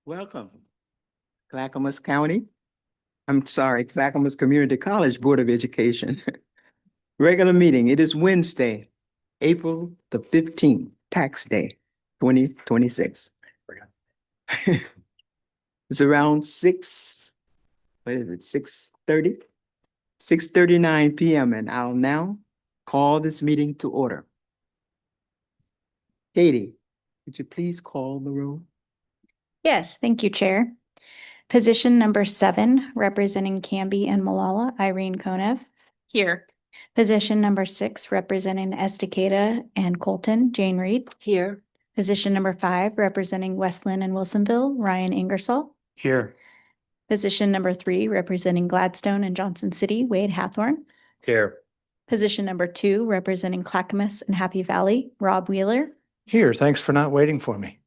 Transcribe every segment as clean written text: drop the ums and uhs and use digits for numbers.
Welcome, Clackamas County. I'm sorry, Clackamas Community College Board of Education. Regular meeting. It is Wednesday, April the 15th, tax day, 2026. It's around 6:30? 6:39 p.m. and I'll now call this meeting to order. Katie, would you please call the roll? Yes, thank you, Chair. Position number 7, representing Canby and Malala, Irene Konev. Here. Position number 6, representing Estacada and Colton, Jane Reed. Here. Position number 5, representing Westland and Wilsonville, Ryan Ingersoll. Here. Position number 3, representing Gladstone and Johnson City, Wade Hathorn. Here. Position number 2, representing Clackamas and Happy Valley, Rob Wheeler. Here. Thanks for not waiting for me.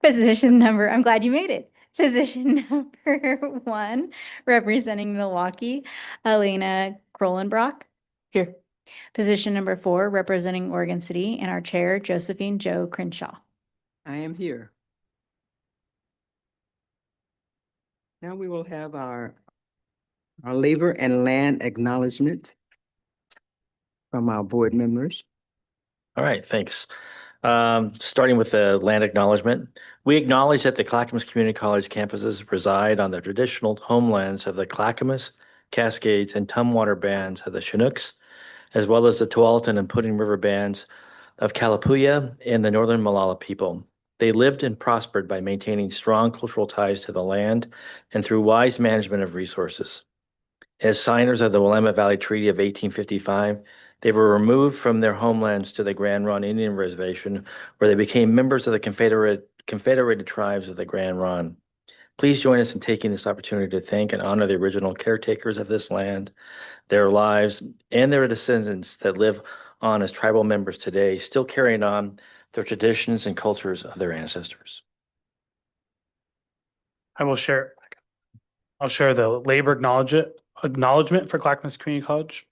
Position number, I'm glad you made it. Position number 1, representing Milwaukee, Elena Krolenbrock. Here. Position number 4, representing Oregon City, and our chair, Josephine Jo Crenshaw. I am here. Now we will have our labor and land acknowledgement from our board members. All right, thanks. Starting with the land acknowledgement, we acknowledge that the Clackamas Community College campuses reside on the traditional homelands of the Clackamas, Cascades, and Tumwater bands of the Chinooks, as well as the Tualatin and Pudding River bands of Kalapuya and the Northern Malala people. They lived and prospered by maintaining strong cultural ties to the land and through wise management of resources. As signers of the Willamette Valley Treaty of 1855, they were removed from their homelands to the Grand Ronde Indian Reservation, where they became members of the Confederated Tribes of the Grand Ronde. Please join us in taking this opportunity to thank and honor the original caretakers of this land, their lives, and their descendants that live on as tribal members today, still carrying on the traditions and cultures of their ancestors. I'll share the labor acknowledgement for Clackamas Community College.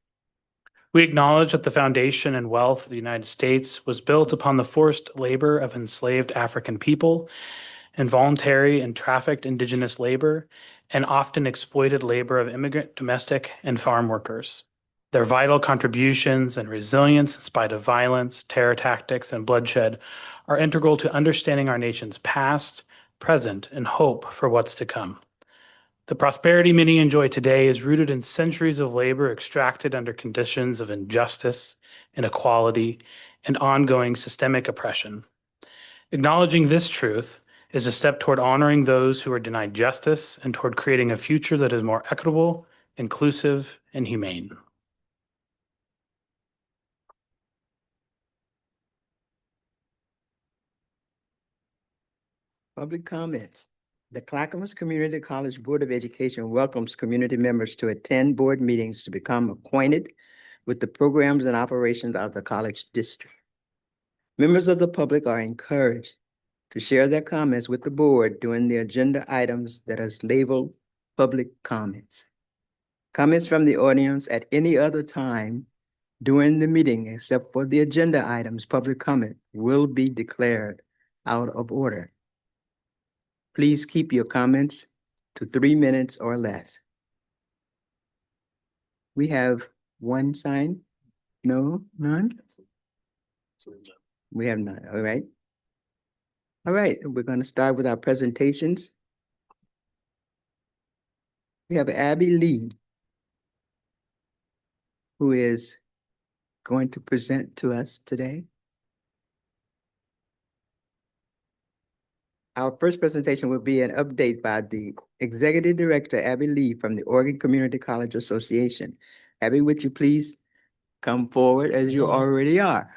We acknowledge that the foundation and wealth of the United States was built upon the forced labor of enslaved African people, involuntary and trafficked indigenous labor, and often exploited labor of immigrant, domestic, and farm workers. Their vital contributions and resilience in spite of violence, terror tactics, and bloodshed are integral to understanding our nation's past, present, and hope for what's to come. The prosperity many enjoy today is rooted in centuries of labor extracted under conditions of injustice, inequality, and ongoing systemic oppression. Acknowledging this truth is a step toward honoring those who are denied justice and toward creating a future that is more equitable, inclusive, and humane. Public comments. The Clackamas Community College Board of Education welcomes community members to attend board meetings to become acquainted with the programs and operations of the college district. Members of the public are encouraged to share their comments with the board during the agenda items that is labeled public comments. Comments from the audience at any other time during the meeting, except for the agenda items, public comment will be declared out of order. Please keep your comments to 3 minutes or less. We have one sign. No, none? We have none. All right. All right, we're going to start with our presentations. We have Abby Lee, who is going to present to us today. Our first presentation will be an update by the Executive Director, Abby Lee, from the Oregon Community College Association. Abby, would you please come forward as you already are.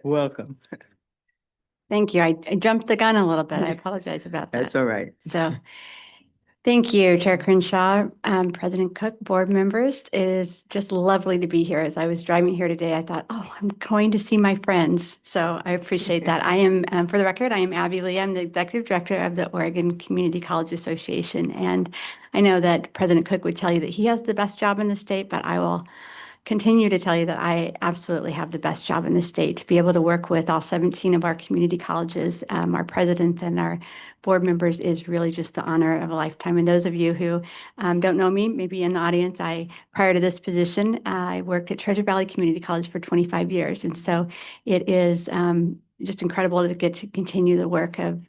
Welcome. Thank you. I jumped the gun a little bit. I apologize about that. That's all right. So, thank you, Chair Crenshaw, President Cook, board members. It is just lovely to be here. As I was driving here today, I thought, oh, I'm going to see my friends. So I appreciate that. I am, for the record, I am Abby Lee. I'm the Executive Director of the Oregon Community College Association. And I know that President Cook would tell you that he has the best job in the state, but I will continue to tell you that I absolutely have the best job in the state to be able to work with all 17 of our community colleges. Our presidents and our board members is really just the honor of a lifetime. And those of you who don't know me, maybe in the audience, prior to this position, I worked at Treasure Valley Community College for 25 years. And so it is just incredible to get to continue the work of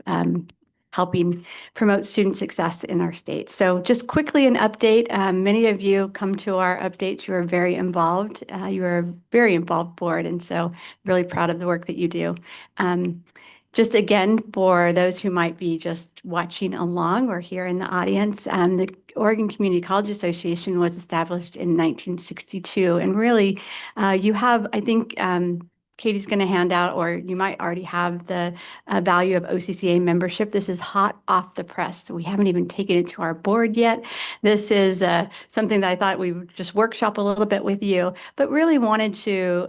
helping promote student success in our state. So just quickly an update. Many of you come to our updates. You are very involved. You are a very involved board. And so really proud of the work that you do. Just again, for those who might be just watching along or here in the audience, the Oregon Community College Association was established in 1962. And really, you have, I think, Katie's going to hand out, or you might already have the value of OCCA membership. This is hot off the press. So we haven't even taken it to our board yet. This is something that I thought we would just workshop a little bit with you, but really wanted to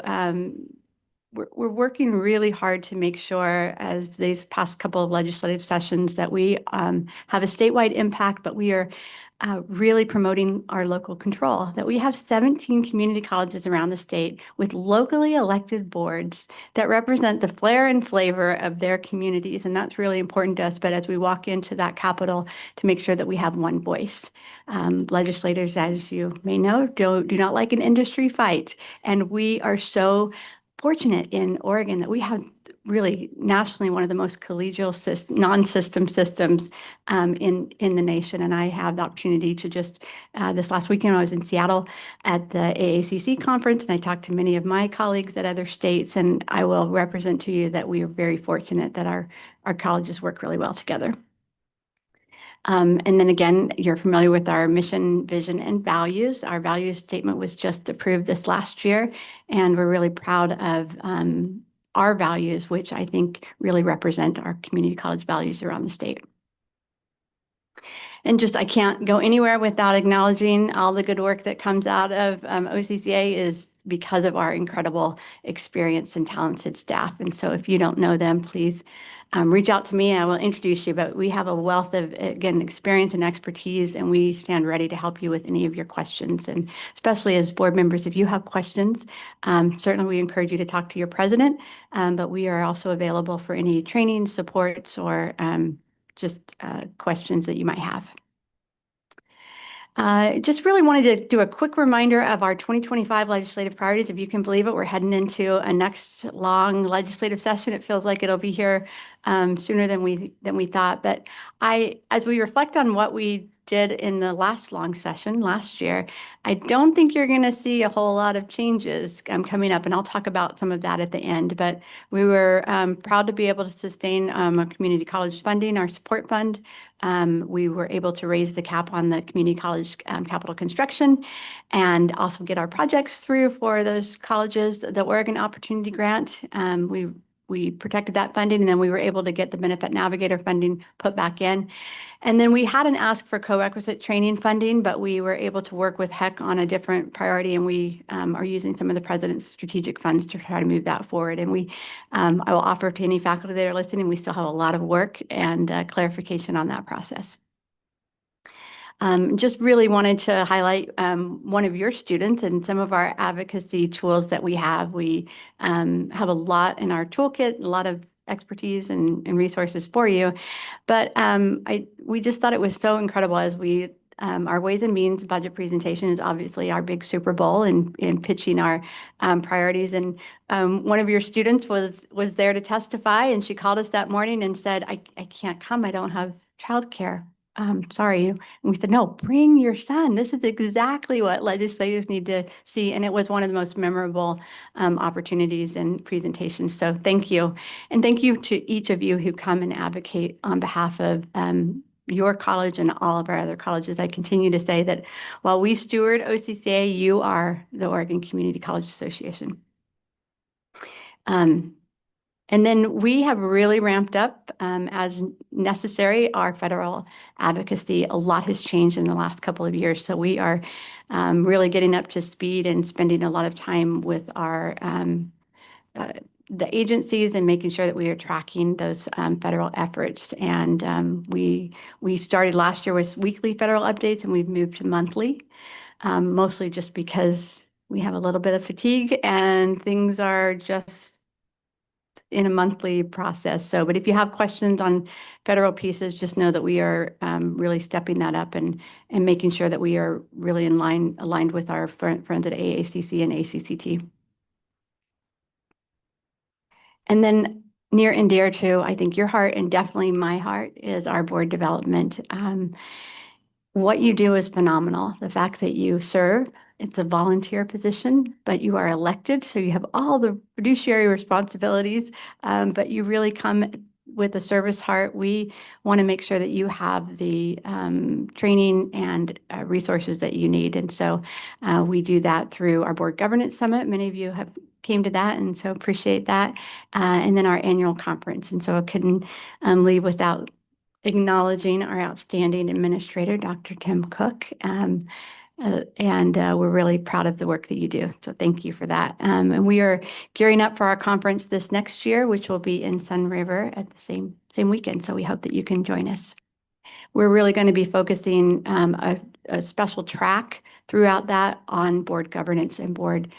we're working really hard to make sure, as these past couple of legislative sessions, that we have a statewide impact, but we are really promoting our local control, that we have 17 community colleges around the state with locally elected boards that represent the flair and flavor of their communities. And that's really important to us. But as we walk into that capital, to make sure that we have one voice. Legislators, as you may know, do not like an industry fight. And we are so fortunate in Oregon that we have really nationally one of the most collegial non-system systems in the nation. And I have the opportunity to just this last weekend, I was in Seattle at the AACC conference, and I talked to many of my colleagues at other states, and I will represent to you that we are very fortunate that our colleges work really well together. And then again, you're familiar with our mission, vision, and values. Our values statement was just approved this last year, and we're really proud of our values, which I think really represent our community college values around the state. And just, I can't go anywhere without acknowledging all the good work that comes out of OCCA is because of our incredible experienced and talented staff. And so if you don't know them, please reach out to me and I will introduce you. But we have a wealth of, again, experience and expertise, and we stand ready to help you with any of your questions. And especially as board members, if you have questions, certainly we encourage you to talk to your president, but we are also available for any training, supports, or just questions that you might have. Just really wanted to do a quick reminder of our 2025 legislative priorities. If you can believe it, we're heading into a next long legislative session. It feels like it'll be here sooner than we thought. But as we reflect on what we did in the last long session last year, I don't think you're going to see a whole lot of changes coming up, and I'll talk about some of that at the end. But we were proud to be able to sustain our community college funding, our support fund. We were able to raise the cap on the community college capital construction, and also get our projects through for those colleges. The Oregon Opportunity Grant, we protected that funding, and then we were able to get the Benefit Navigator funding put back in. And then we had an ask for co-requisite training funding, but we were able to work with HEC on a different priority, and we are using some of the president's strategic funds to try to move that forward. And I will offer to any faculty that are listening, we still have a lot of work and clarification on that process. Just really wanted to highlight one of your students and some of our advocacy tools that we have. We have a lot in our toolkit, a lot of expertise and resources for you. But we just thought it was so incredible as we our Ways and Means budget presentation is obviously our big Super Bowl in pitching our priorities. And one of your students was there to testify, and she called us that morning and said, I can't come, I don't have childcare. Sorry. And we said, no, bring your son. This is exactly what legislators need to see. And it was one of the most memorable opportunities and presentations. So thank you. And thank you to each of you who come and advocate on behalf of your college and all of our other colleges. I continue to say that while we steward OCCA, you are the Oregon Community College Association. And then we have really ramped up as necessary our federal advocacy. A lot has changed in the last couple of years. So we are really getting up to speed and spending a lot of time with our the agencies and making sure that we are tracking those federal efforts. And we started last year with weekly federal updates, and we've moved to monthly, mostly just because we have a little bit of fatigue and things are just in a monthly process. So, but if you have questions on federal pieces, just know that we are really stepping that up and making sure that we are really aligned with our friends at AACC and ACCT. And then near and dear to, I think, your heart and definitely my heart is our board development. What you do is phenomenal. The fact that you serve, it's a volunteer position, but you are elected, so you have all the fiduciary responsibilities, but you really come with a service heart. We want to make sure that you have the training and resources that you need. And so we do that through our board governance summit. Many of you have came to that, and so appreciate that. And then our annual conference. And so I couldn't leave without acknowledging our outstanding administrator, Dr. Tim Cook. And we're really proud of the work that you do. So thank you for that. And we are gearing up for our conference this next year, which will be in Sun River at the same weekend. So we hope that you can join us. We're really going to be focusing a special track throughout that on board governance and board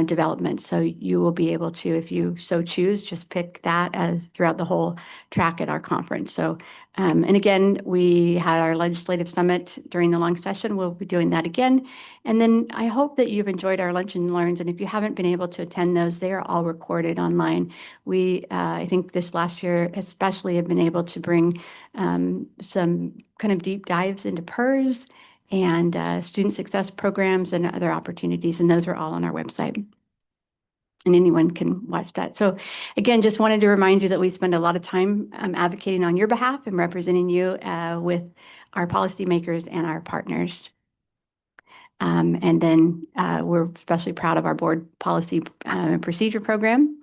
development. So you will be able to, if you so choose, just pick that as throughout the whole track at our conference. So, and again, we had our legislative summit during the long session. We'll be doing that again. And then I hope that you've enjoyed our lunch and learns. And if you haven't been able to attend those, they are all recorded online. We, I think this last year especially, have been able to bring some kind of deep dives into PERS and student success programs and other opportunities. And those are all on our website. And anyone can watch that. So again, just wanted to remind you that we spend a lot of time advocating on your behalf and representing you with our policymakers and our partners. And then we're especially proud of our board policy and procedure program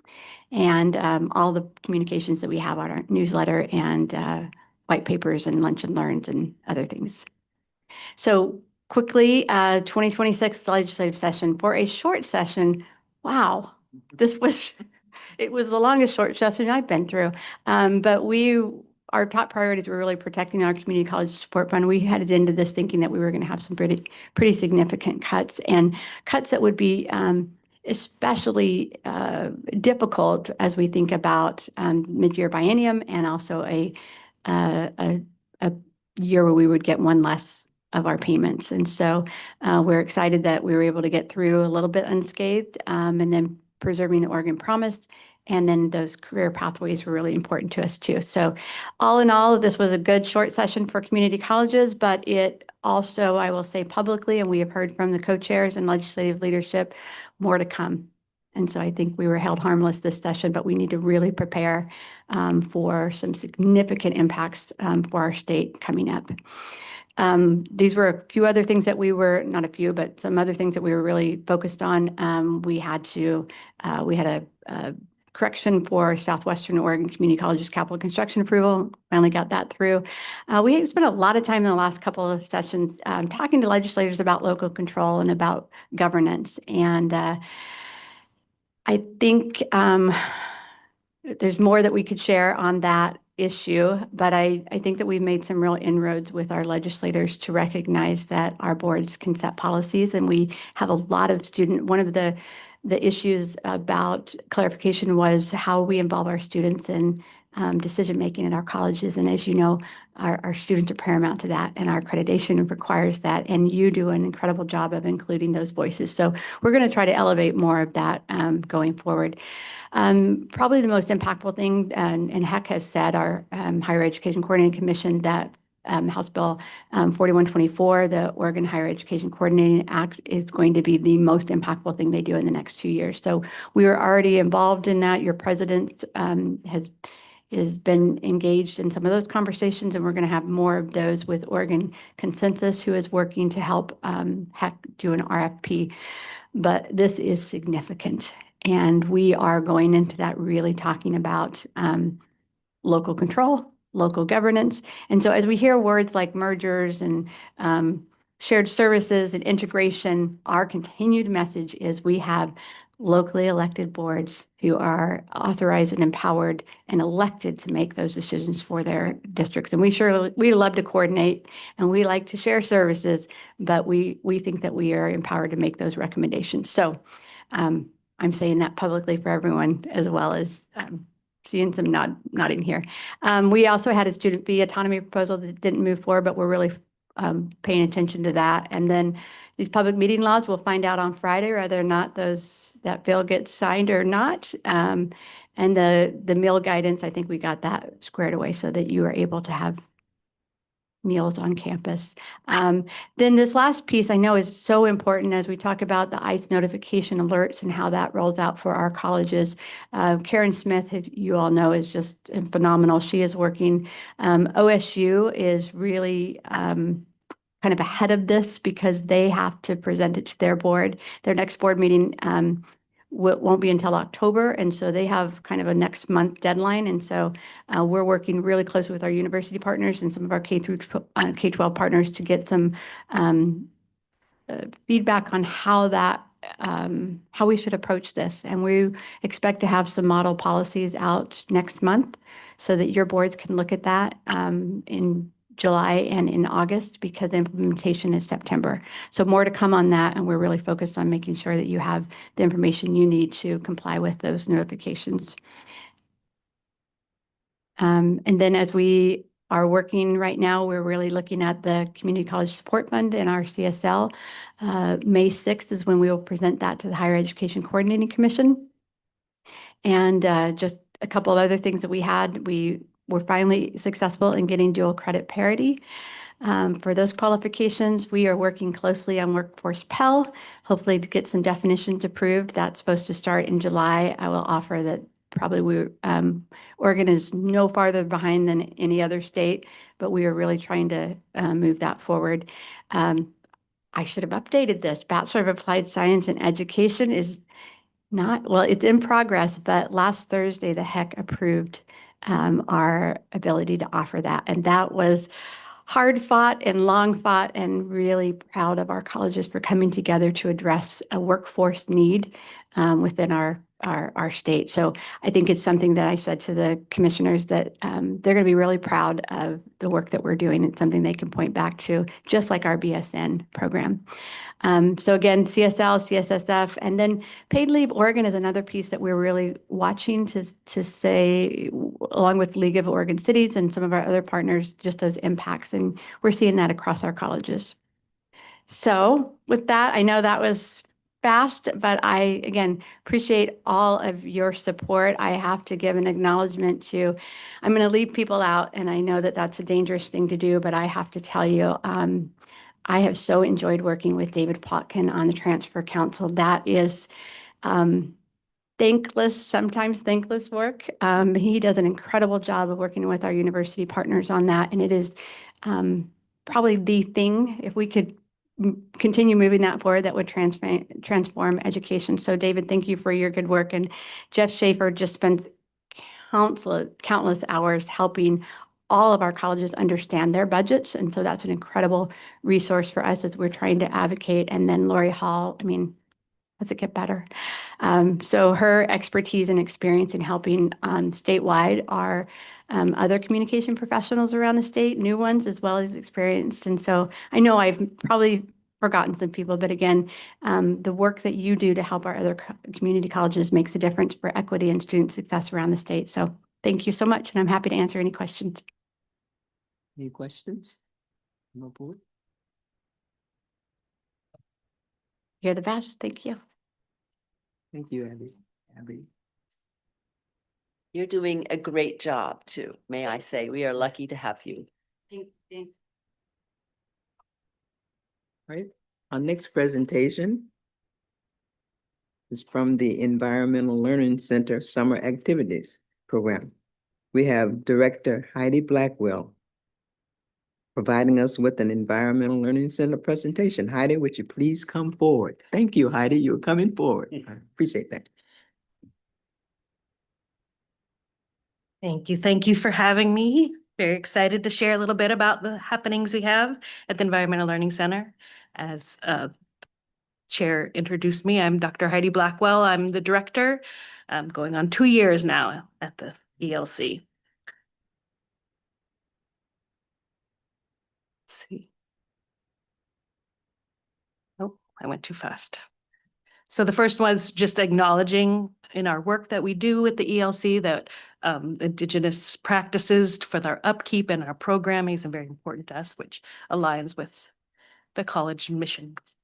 and all the communications that we have on our newsletter and white papers and lunch and learns and other things. So quickly, 2026 legislative session. For a short session, wow, it was the longest short session I've been through. But our top priorities were really protecting our community college support fund. We headed into this thinking that we were going to have some pretty significant cuts, and cuts that would be especially difficult as we think about mid-year biennium and also a year where we would get one less of our payments. And so we're excited that we were able to get through a little bit unscathed and then preserving the Oregon Promise. And then those career pathways were really important to us too. So all in all, this was a good short session for community colleges, but it also, I will say publicly, and we have heard from the co-chairs and legislative leadership, more to come. And so I think we were held harmless this session, but we need to really prepare for some significant impacts for our state coming up. These were a few other things that we were, not a few, but some other things that we were really focused on. We had a correction for Southwestern Oregon Community College's capital construction approval. Finally got that through. We spent a lot of time in the last couple of sessions talking to legislators about local control and about governance. And I think there's more that we could share on that issue, but I think that we've made some real inroads with our legislators to recognize that our boards can set policies, and we have a lot of one of the issues about clarification was how we involve our students in decision-making at our colleges. And as you know, our students are paramount to that, and our accreditation requires that. And you do an incredible job of including those voices. So we're going to try to elevate more of that going forward. Probably the most impactful thing, and HEC has said, our Higher Education Coordinating Commission, that House Bill 4124, the Oregon Higher Education Coordinating Act, is going to be the most impactful thing they do in the next 2 years. So we are already involved in that. Your president has has been engaged in some of those conversations, and we're going to have more of those with Oregon Consensus, who is working to help do an RFP. But this is significant, and we are going into that really talking about local control, local governance. And so as we hear words like mergers and shared services and integration, our continued message is we have locally elected boards who are authorized and empowered and elected to make those decisions for their districts. And we love to coordinate and we like to share services, but we think that we are empowered to make those recommendations. So I'm saying that publicly for everyone, as well as seeing some nodding here. We also had a student fee autonomy proposal that didn't move forward, but we're really paying attention to that. And then these public meeting laws, we'll find out on Friday whether or not that bill gets signed or not. And the meal guidance, I think we got that squared away so that you are able to have meals on campus. Then this last piece I know is so important as we talk about the ICE notification alerts and how that rolls out for our colleges. Karen Smith, who you all know, is just phenomenal. She is working. OSU is really kind of ahead of this because they have to present it to their board. Their next board meeting won't be until October, and so they have kind of a next month deadline. And so we're working really closely with our university partners and some of our K-12 partners to get some feedback on how we should approach this. And we expect to have some model policies out next month so that your boards can look at that in July and in August, because the implementation is September. So more to come on that, and we're really focused on making sure that you have the information you need to comply with those notifications. And then as we are working right now, we're really looking at the Community College Support Fund and our CSL. May 6th is when we will present that to the Higher Education Coordinating Commission. And just a couple of other things that we had, we were finally successful in getting dual credit parity. For those qualifications, we are working closely on Workforce Pell, hopefully to get some definitions approved. That's supposed to start in July. I will offer that probably Oregon is no farther behind than any other state, but we are really trying to move that forward. I should have updated this. Bachelor of Applied Science and Education is it's in progress, but last Thursday, the HEC approved our ability to offer that. And that was hard fought and long fought, and really proud of our colleges for coming together to address a workforce need within our state. So I think it's something that I said to the commissioners that they're going to be really proud of the work that we're doing. It's something they can point back to, just like our BSN program. So again, CSL, CSSF, and then paid leave Oregon is another piece that we're really watching to say, along with League of Oregon Cities and some of our other partners, just those impacts. And we're seeing that across our colleges. So with that, I know that was fast, but I, again, appreciate all of your support. I have to give an acknowledgement to, I'm going to leave people out, and I know that that's a dangerous thing to do, but I have to tell you, I have so enjoyed working with David Plotkin on the Transfer Council. That is sometimes thankless work. He does an incredible job of working with our university partners on that. And it is probably the thing, if we could continue moving that forward, that would transform education. So David, thank you for your good work. And Jeff Schaefer just spends countless hours helping all of our colleges understand their budgets. And so that's an incredible resource for us as we're trying to advocate. And then Lori Hall, does it get better? So her expertise and experience in helping statewide are other communication professionals around the state, new ones as well as experienced. And so I know I've probably forgotten some people, but again, the work that you do to help our other community colleges makes a difference for equity and student success around the state. So thank you so much, and I'm happy to answer any questions. Any questions? No board? You're the best. Thank you. Thank you, Abby. You're doing a great job too, may I say. We are lucky to have you. Right. Our next presentation is from the Environmental Learning Center Summer Activities Program. we have Director Heidi Blackwell providing us with an Environmental Learning Center presentation. Heidi, would you please come forward? Thank you, Heidi. You're coming forward. I appreciate that. Thank you. Thank you for having me. Very excited to share a little bit about the happenings we have at the Environmental Learning Center. As Chair introduced me, I'm Dr. Heidi Blackwell. I'm the director. I'm going on 2 years now at the ELC. Let's see. Oh, I went too fast. So the first was just acknowledging in our work that we do with the ELC that Indigenous practices for their upkeep and our programming is very important to us, which aligns with the college missions.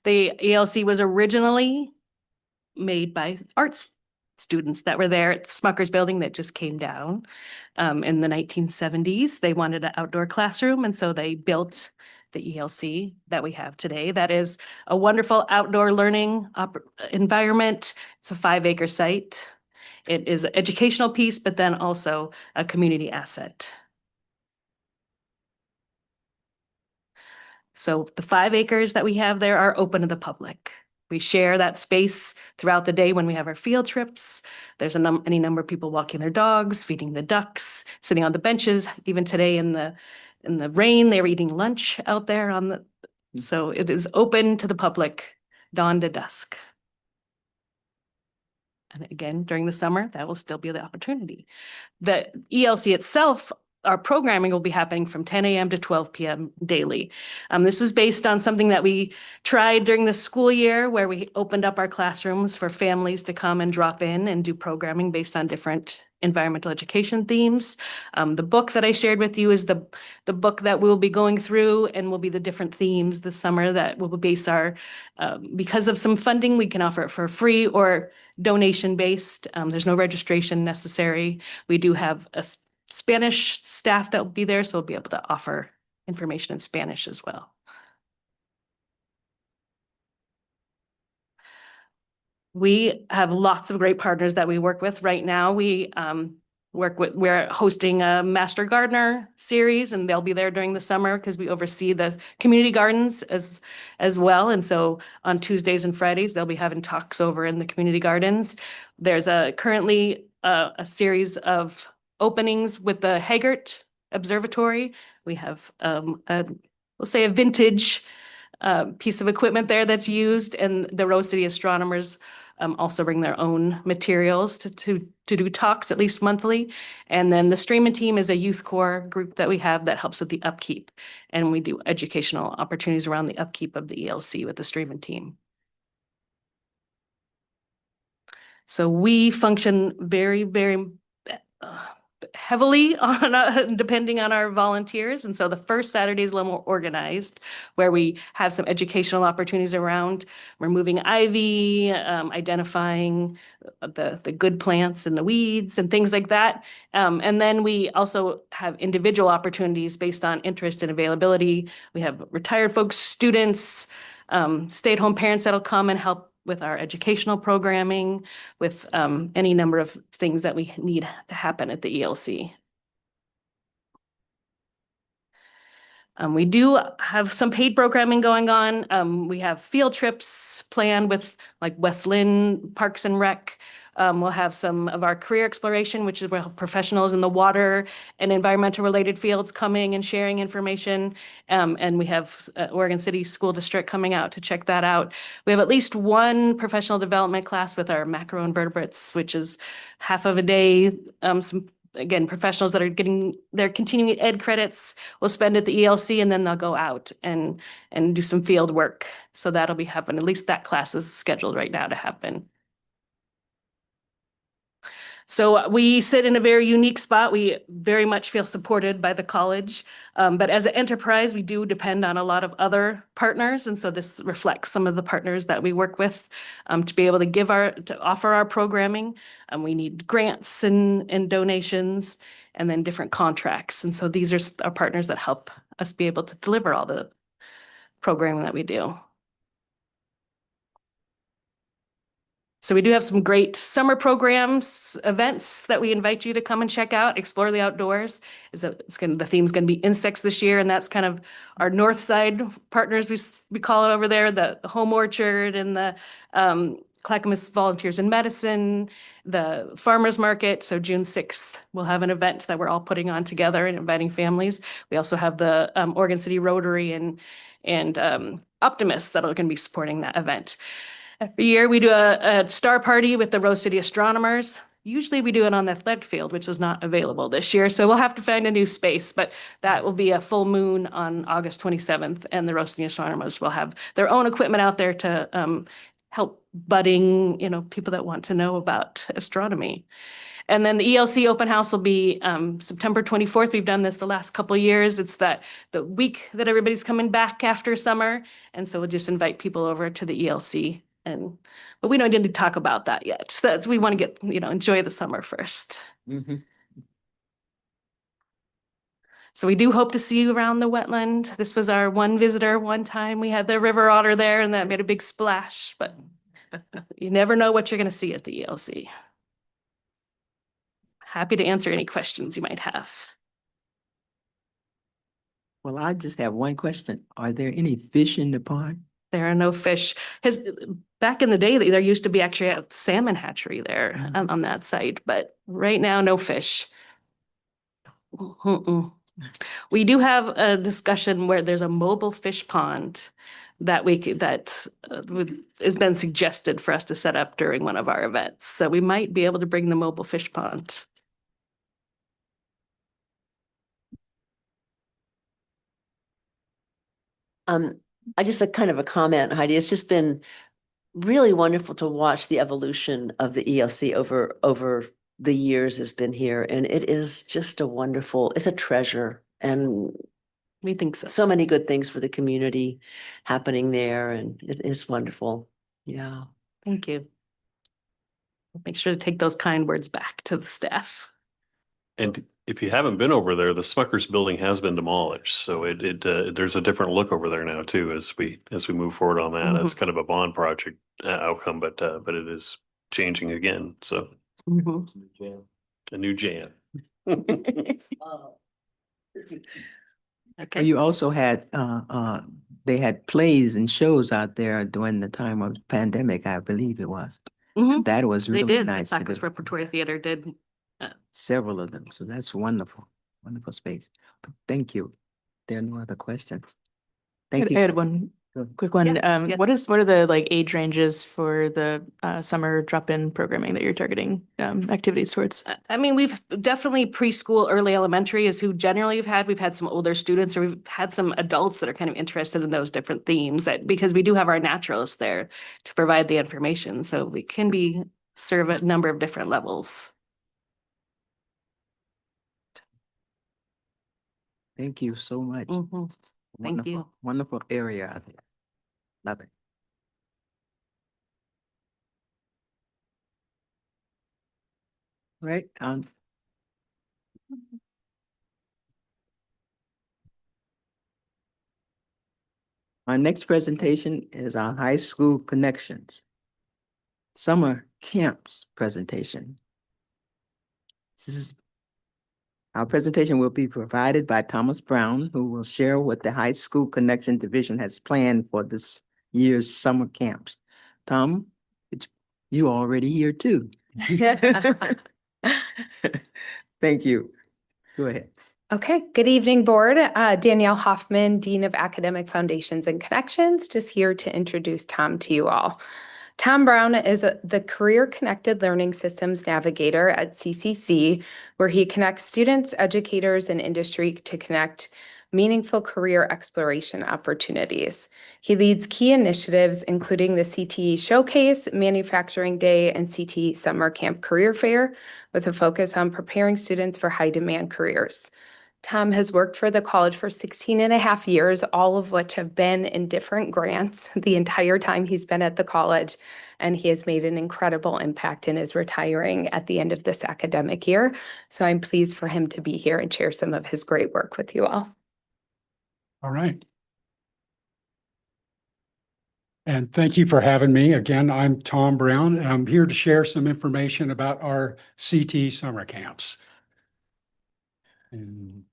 The ELC was originally made by arts students that were there at the Smucker's building that just came down in the 1970s. They wanted an outdoor classroom, and so they built the ELC that we have today. That is a wonderful outdoor learning environment. It's a 5-acre site. It is an educational piece, but then also a community asset. So the 5 acres that we have there are open to the public. We share that space throughout the day when we have our field trips. There's any number of people walking their dogs, feeding the ducks, sitting on the benches. Even today in the rain, they were eating lunch out there on the. So it is open to the public, dawn to dusk. And again, during the summer, that will still be the opportunity. The ELC itself, our programming will be happening from 10 a.m. to 12 p.m. daily. This was based on something that we tried during the school year where we opened up our classrooms for families to come and drop in and do programming based on different environmental education themes. The book that I shared with you is the book that we'll be going through and will be the different themes this summer that will base our, because of some funding, we can offer it for free or donation based. There's no registration necessary. We do have a Spanish staff that will be there, so we'll be able to offer information in Spanish as well. We have lots of great partners that we work with right now. We're hosting a Master Gardener series, and they'll be there during the summer because we oversee the community gardens as well. And so on Tuesdays and Fridays, they'll be having talks over in the community gardens. There's currently a series of openings with the Haggart Observatory. We have we'll say a vintage piece of equipment there that's used, and the Rose City astronomers also bring their own materials to do talks at least monthly. And then the Streaming Team is a youth corps group that we have that helps with the upkeep, and we do educational opportunities around the upkeep of the ELC with the Streaming Team. So we function very, very heavily on depending on our volunteers. And so the first Saturday is a little more organized, where we have some educational opportunities around removing ivy, identifying the good plants and the weeds and things like that. And then we also have individual opportunities based on interest and availability. We have retired folks, students, stay-at-home parents that'll come and help with our educational programming, with any number of things that we need to happen at the ELC. We do have some paid programming going on. We have field trips planned with like West Lynn Parks and Rec. We'll have some of our career exploration, which is where professionals in the water and environmental related fields coming and sharing information. And we have Oregon City School District coming out to check that out. We have at least one professional development class with our macroinvertebrates, which is half of a day. Again, professionals that are getting their continuing ed credits will spend at the ELC, and then they'll go out and do some field work. So that'll be happening. At least that class is scheduled right now to happen. So we sit in a very unique spot. We very much feel supported by the college, but as an enterprise, we do depend on a lot of other partners. And so this reflects some of the partners that we work with to be able to offer our programming. We need grants and donations, and then different contracts. And so these are our partners that help us be able to deliver all the programming that we do. So we do have some great summer programs, events that we invite you to come and check out, explore the outdoors. The theme's gonna be insects this year, and that's kind of our north side partners, we call it over there, the Home Orchard and the Clackamas Volunteers in Medicine, the Farmers Market. So June 6th, we'll have an event that we're all putting on together and inviting families. We also have the Oregon City Rotary and Optimists that are gonna be supporting that event. Every year we do a star party with the Rose City Astronomers. Usually we do it on the athletic field, which is not available this year. So we'll have to find a new space, but that will be a full moon on August 27th. And the Rose City Astronomers will have their own equipment out there to help budding, people that want to know about astronomy. And then the ELC open house will be September 24th. We've done this the last couple of years. It's the week that everybody's coming back after summer. And so we'll just invite people over to the ELC. But we don't need to talk about that yet. We want to get, enjoy the summer first. Mhm. So we do hope to see you around the wetland. This was our one visitor one time. We had the river otter there and that made a big splash, but you never know what you're going to see at the ELC. Happy to answer any questions you might have. Well, I just have one question. Are there any fish in the pond? There are no fish. Back in the day, there used to be actually a salmon hatchery there on that site, but right now, no fish. We do have a discussion where there's a mobile fish pond that has been suggested for us to set up during one of our events. So we might be able to bring the mobile fish pond. I just a kind of a comment, Heidi. It's just been really wonderful to watch the evolution of the ELC over the years it's been here. And it is just it's a treasure. And We think so. so many good things for the community happening there. And it's wonderful. Yeah. Thank you. Make sure to take those kind words back to the staff. And if you haven't been over there, the Smucker's building has been demolished, so there's a different look over there now too as we move forward on that. That's kind of a bond project outcome, but it is changing again. So a new jam. Okay. You also had, they had plays and shows out there during the time of the pandemic, I believe it was. Mhm. That was They really did. nice. to Clackamas do. Repertory Theater did. Several of them. So that's wonderful, wonderful space. But thank you. There are no other questions. Thank I you. had one Go. quick one. Yeah, yeah. What are the age ranges for the summer drop-in programming that you're targeting activities towards? I mean, we've definitely preschool, early elementary is who generally we've had some older students, or we've had some adults that are kind of interested in those different themes because we do have our naturalists there to provide the information. So we can serve a number of different levels. Thank you so much. Mhm. Thank you. Wonderful, wonderful area out there. Love it. Right, our next presentation is our high school connections. Summer camps presentation. Our presentation will be provided by Thomas Brown, who will share what the High School Connection Division has planned for this year's summer camps. Tom, you already here too. Thank you. Go ahead. Okay, good evening, board. Danielle Hoffman, Dean of Academic Foundations and Connections, just here to introduce Tom to you all. Tom Brown is the Career Connected Learning Systems Navigator at CCC, where he connects students, educators, and industry to connect meaningful career exploration opportunities. He leads key initiatives, including the CTE Showcase, Manufacturing Day, and CTE Summer Camp Career Fair, with a focus on preparing students for high-demand careers. Tom has worked for the college for 16 and a half years, all of which have been in different grants the entire time he's been at the college, and he has made an incredible impact and is retiring at the end of this academic year. So I'm pleased for him to be here and share some of his great work with you all. All right. And thank you for having me. Again, I'm Tom Brown, and I'm here to share some information about our CT summer camps. And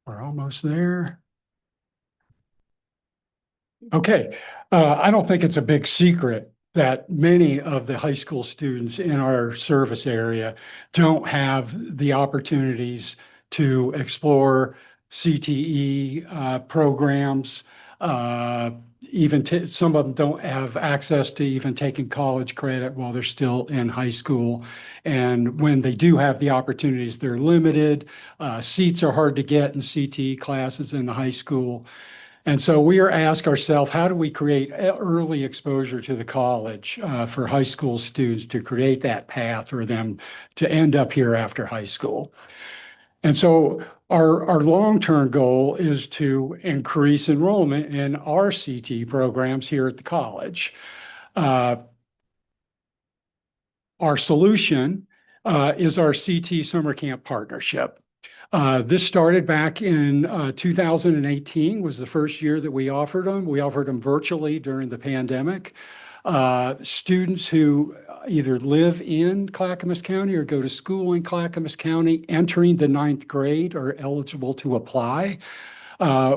we're almost there. Okay, I don't think it's a big secret that many of the high school students in our service area don't have the opportunities to explore CTE programs. Some of them don't have access to even taking college credit while they're still in high school. And when they do have the opportunities, they're limited. Seats are hard to get in CTE classes in the high school. And so we are asking ourselves, how do we create early exposure to the college for high school students to create that path for them to end up here after high school? And so our long-term goal is to increase enrollment in our CT programs here at the college. Our solution is our CT Summer Camp Partnership. This started back in 2018 was the first year that we offered them. We offered them virtually during the pandemic. Students who either live in Clackamas County or go to school in Clackamas County entering the 9th grade are eligible to apply.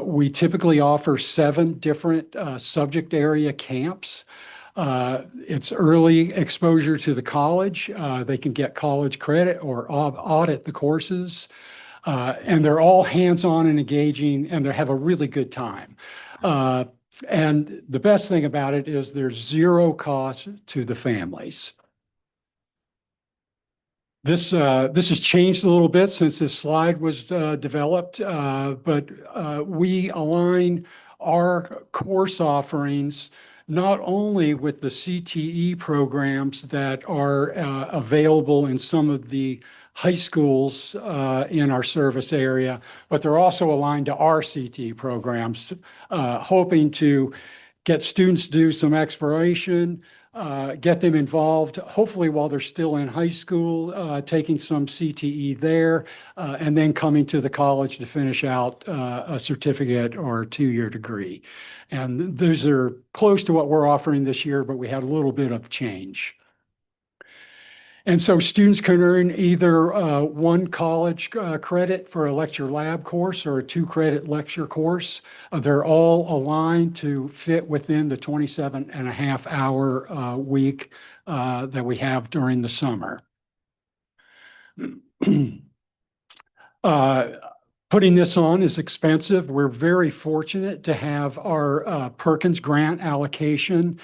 We typically offer 7 different subject area camps. It's early exposure to the college. They can get college credit or audit the courses. And they're all hands-on and engaging, and they have a really good time. And the best thing about it is there's 0 cost to the families. This has changed a little bit since this slide was developed, but we align our course offerings not only with the CTE programs that are available in some of the high schools in our service area, but they're also aligned to our CTE programs, hoping to get students to do some exploration, get them involved, hopefully while they're still in high school, taking some CTE there, and then coming to the college to finish out a certificate or a 2-year degree. And those are close to what we're offering this year, but we had a little bit of change. And so students can earn either 1 college credit for a lecture lab course or a 2-credit lecture course. They're all aligned to fit within the 27.5-hour week that we have during the summer. Putting this on is expensive. We're very fortunate to have our Perkins grant allocation,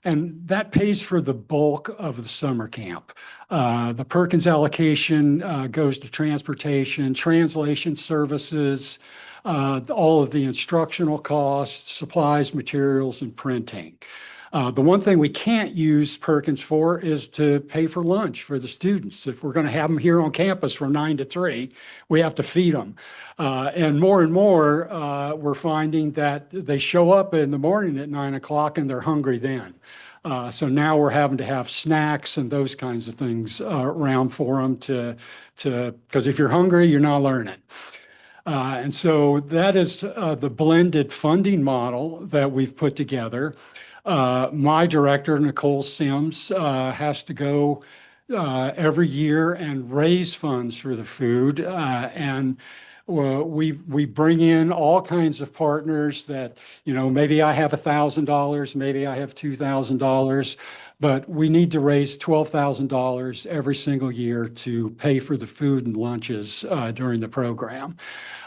and that pays for the bulk of the summer camp. The Perkins allocation goes to transportation, translation services, all of the instructional costs, supplies, materials, and printing. The one thing we can't use Perkins for is to pay for lunch for the students. If we're going to have them here on campus from 9 to 3, we have to feed them. And more, we're finding that they show up in the morning at 9 o'clock and they're hungry then. So now we're having to have snacks and those kinds of things around for them because if you're hungry, you're not learning. And so that is the blended funding model that we've put together. My director, Nicole Sims, has to go every year and raise funds for the food. And we bring in all kinds of partners that, maybe I have $1,000, maybe I have $2,000, but we need to raise $12,000 every single year to pay for the food and lunches during the program.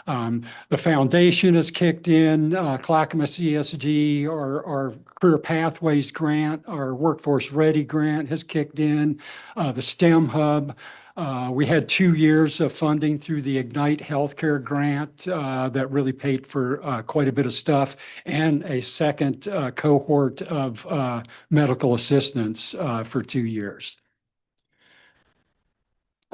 The foundation has kicked in, Clackamas ESD, our Career Pathways grant, our Workforce Ready grant has kicked in, the STEM Hub. We had 2 years of funding through the Ignite Healthcare grant that really paid for quite a bit of stuff, and a second cohort of medical assistance for 2 years.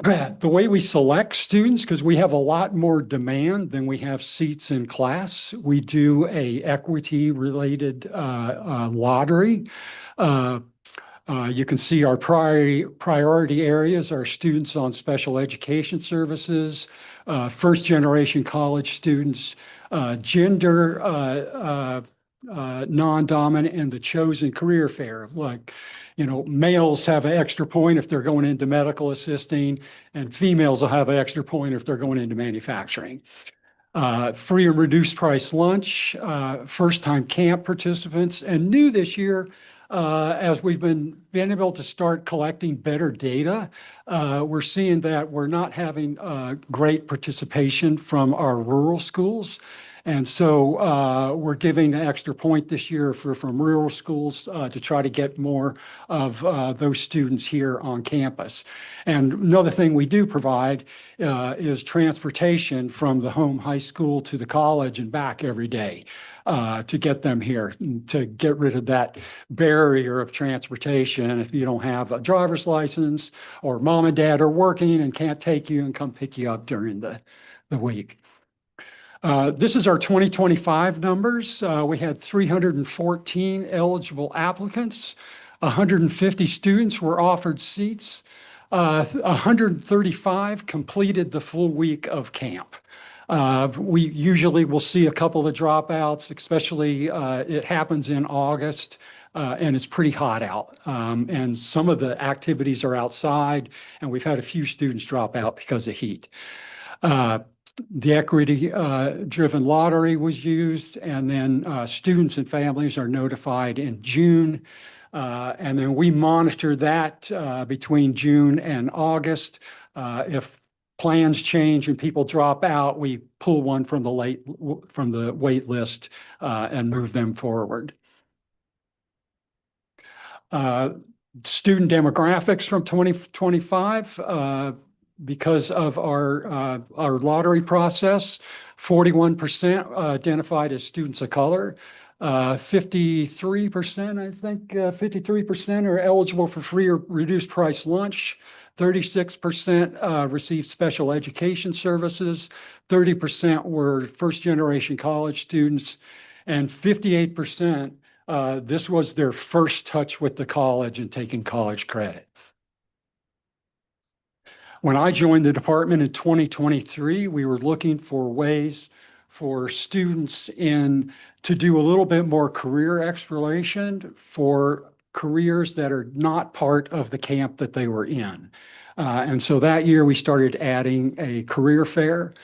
The way we select students, because we have a lot more demand than we have seats in class, we do a equity-related lottery. You can see our priority areas are students on special education services, first-generation college students, gender non-dominant and the chosen career fair. Like, males have an extra point if they're going into medical assisting, and females will have an extra point if they're going into manufacturing. Free and reduced price lunch, first-time camp participants, and new this year, as we've been able to start collecting better data, we're seeing that we're not having great participation from our rural schools. And so we're giving an extra point this year from rural schools to try to get more of those students here on campus. And another thing we do provide is transportation from the home high school to the college and back every day to get them here, to get rid of that barrier of transportation. If you don't have a driver's license, or mom and dad are working and can't take you and come pick you up during the week. This is our 2025 numbers. We had 314 eligible applicants. 150 students were offered seats. 135 completed the full week of camp. We usually will see a couple of dropouts, especially it happens in August. And it's pretty hot out. And some of the activities are outside, and we've had a few students drop out because of heat. The equity driven lottery was used, and then students and families are notified in June. And then we monitor that between June and August. If plans change and people drop out, we pull one from the wait list and move them forward. Student demographics from 2025. Because of our lottery process, 41% identified as students of color. 53%, I think, 53% are eligible for free or reduced price lunch. 36% received special education services. 30% were first generation college students, and 58%, this was their first touch with the college and taking college credit. When I joined the department in 2023, we were looking for ways for students to do a little bit more career exploration for careers that are not part of the camp that they were in. And so that year we started adding a career fair.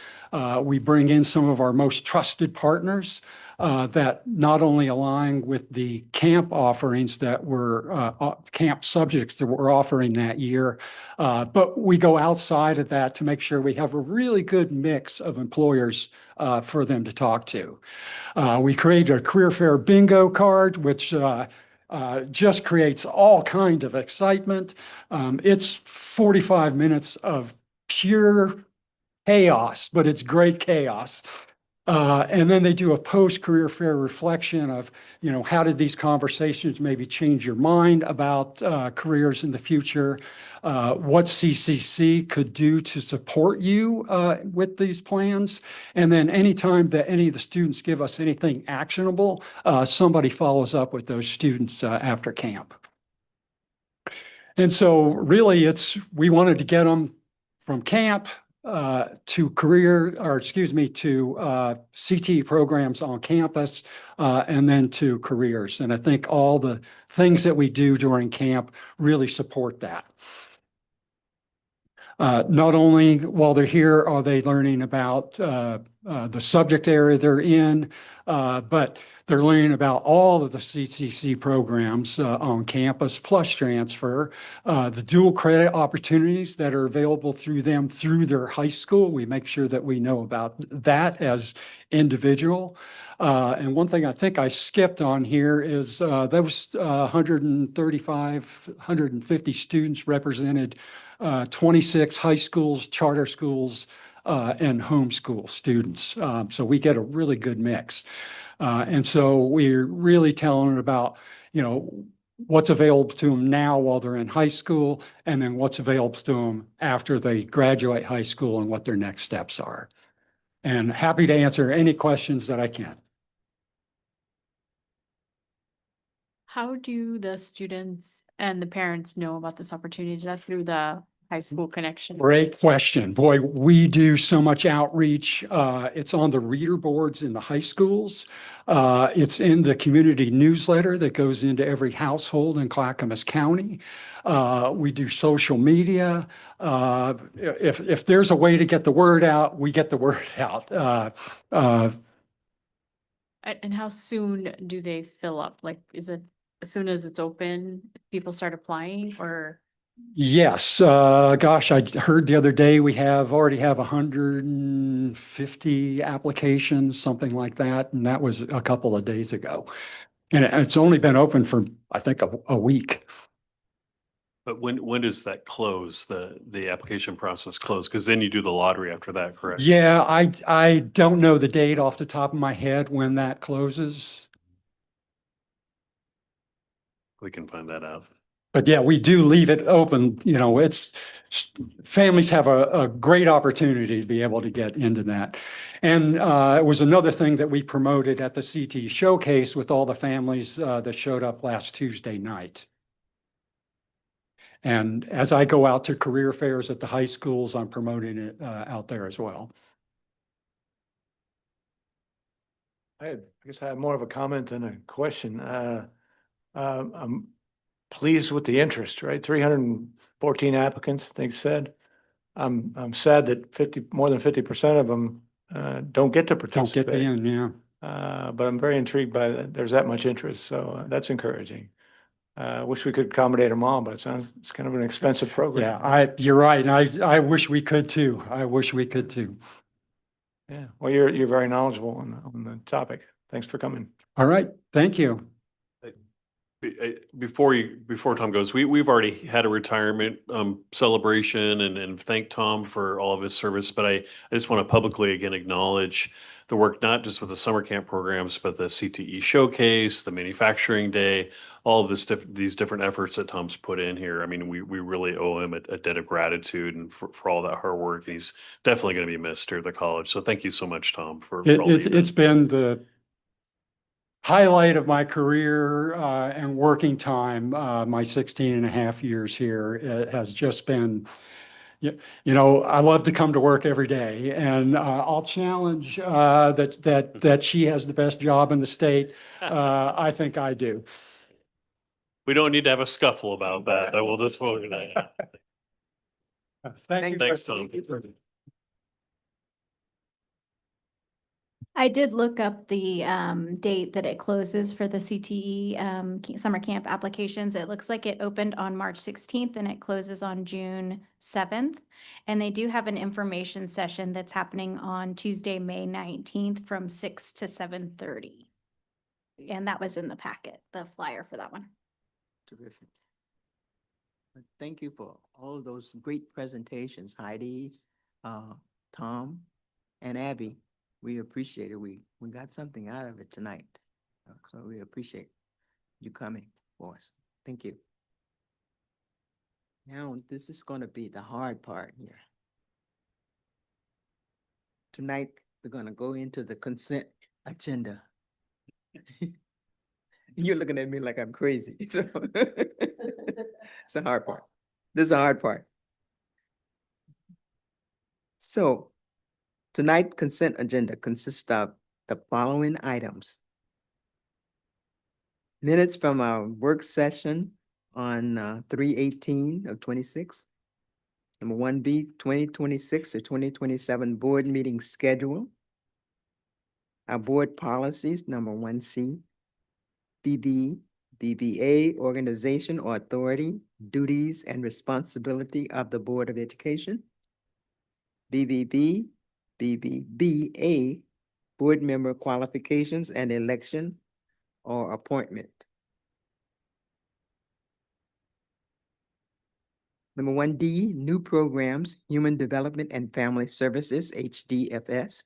We bring in some of our most trusted partners that not only align with the camp offerings that were camp subjects that we're offering that year, but we go outside of that to make sure we have a really good mix of employers for them to talk to. We created a career fair bingo card, which just creates all kind of excitement. It's 45 minutes of pure chaos, but it's great chaos. And then they do a post-career fair reflection of, how did these conversations maybe change your mind about careers in the future? What CCC could do to support you with these plans? And then anytime that any of the students give us anything actionable, somebody follows up with those students after camp. And so really we wanted to get them from camp to CTE programs on campus, and then to careers. And I think all the things that we do during camp really support that. Not only while they're here are they learning about the subject area they're in, but they're learning about all of the CCC programs on campus plus transfer, the dual credit opportunities that are available through them through their high school. We make sure that we know about that as individual. And one thing I think I skipped on here is those 150 students represented 26 high schools, charter schools, and homeschool students. So we get a really good mix. And so we're really telling them about, what's available to them now while they're in high school, and then what's available to them after they graduate high school and what their next steps are. And happy to answer any questions that I can. How do the students and the parents know about this opportunity? Is that through the high school connection? Great question. Boy, we do so much outreach. It's on the reader boards in the high schools. It's in the community newsletter that goes into every household in Clackamas County. We do social media. If there's a way to get the word out, we get the word out. And how soon do they fill up? Like, is it as soon as it's open, people start applying or? Yes, gosh, I heard the other day we already have 150 applications, something like that, and that was a couple of days ago. And it's only been open for, I think, a week. But when does that close, the application process close? Because then you do the lottery after that, correct? Yeah, I don't know the date off the top of my head when that closes. We can find that out. But yeah, we do leave it open, families have a great opportunity to be able to get into that. And it was another thing that we promoted at the CT showcase with all the families that showed up last Tuesday night. And as I go out to career fairs at the high schools, I'm promoting it out there as well. I guess I have more of a comment than a question. I'm pleased with the interest, right? 314 applicants, they said. I'm sad that more than 50% of them don't get to Don't participate. get in, yeah. But I'm very intrigued by that. There's that much interest, so that's encouraging. Wish we could accommodate them all, but it's kind of an expensive program. Yeah, you're right. And I wish we could too. I wish we could too. Yeah, well, you're very knowledgeable on the topic. Thanks for coming. All right, thank you. Before Tom goes, we've already had a retirement celebration and thank Tom for all of his service, but I just want to publicly again acknowledge the work not just with the summer camp programs, but the CTE showcase, the manufacturing day, all of these different efforts that Tom's put in here. I mean, we really owe him a debt of gratitude and for all that hard work. And he's definitely going to be missed here at the college. So thank you so much, Tom, for all that you've It's done. been the highlight of my career and working time, my 16 and a half years here. It has just been, I love to come to work every day, and I'll challenge that she has the best job in the state. I think I do. We don't need to have a scuffle about that. I will just vote tonight. Thank you. Thanks, Tom. I did look up the date that it closes for the CTE summer camp applications. It looks like it opened on March 16th and it closes on June 7th. And they do have an information session that's happening on Tuesday, May 19th from 6 to 7:30. And that was in the packet, the flyer for that one. Terrific. Thank you for all those great presentations, Heidi, Tom, and Abby. We appreciate it. We got something out of it tonight. So we appreciate you coming for us. Thank you. Now, this is going to be the hard part here. Tonight, we're going to go into the consent agenda. You're looking at me like I'm crazy. So it's a hard part. This is the hard part. So tonight's consent agenda consists of the following items. Minutes from our work session on 3/18 of 26. Number 1B, 2026 to 2027 board meeting schedule. Our board policies, number 1C. BBA, organization or authority, duties and responsibility of the Board of Education. BBBA, board member qualifications and election or appointment. Number 1D, new programs, Human Development and Family Services, HDFS,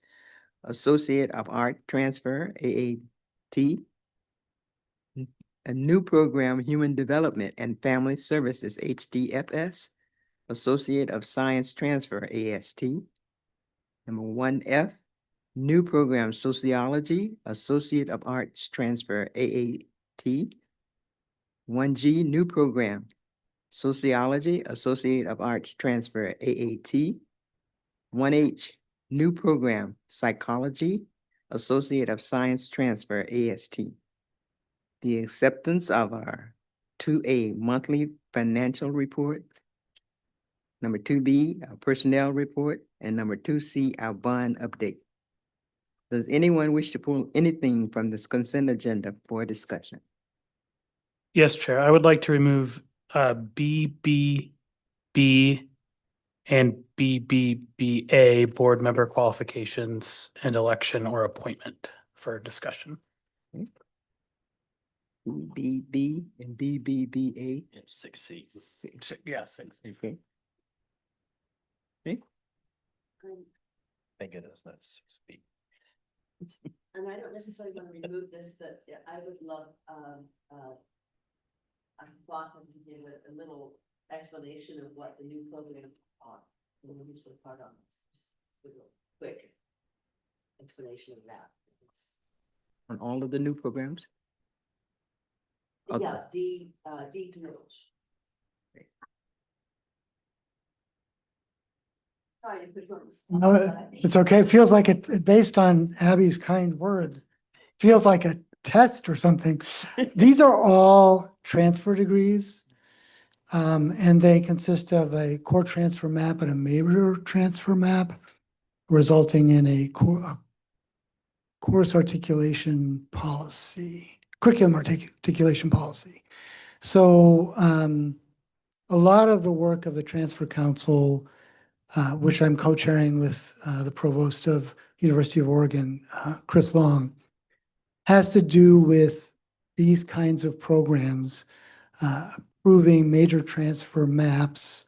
Associate of Art Transfer, AAT. A new program, Human Development and Family Services, HDFS, Associate of Science Transfer, AST. Number 1F, new program, Sociology, Associate of Arts Transfer, AAT. 1G, new program, Sociology, Associate of Arts Transfer, AAT. 1H, new program, Psychology, Associate of Science Transfer, AST. The acceptance of our 2A monthly financial report. Number 2B, our personnel report, and number 2C, our bond update. Does anyone wish to pull anything from this consent agenda for discussion? Yes, Chair, I would like to remove B, B, B, and BBBA board member qualifications and election or appointment for discussion. BB and BBBA. 6C. Yeah, 6. Okay. Thank goodness that's 6B. And I don't necessarily want to remove this, but I would love, I thought them to give a little explanation of what the new programs are. And when these were part on this, just a quick explanation of that. On all of the new programs? Okay. Yeah, D Village. Sorry to put you on the spot. No, it's okay. It feels like it, based on Abby's kind words, feels like a test or something. These are all transfer degrees. And they consist of a core transfer map and a major transfer map, resulting in a course articulation policy, curriculum articulation policy. So a lot of the work of the Transfer Council, which I'm co-chairing with the provost of University of Oregon, Chris Long, has to do with these kinds of programs, approving major transfer maps,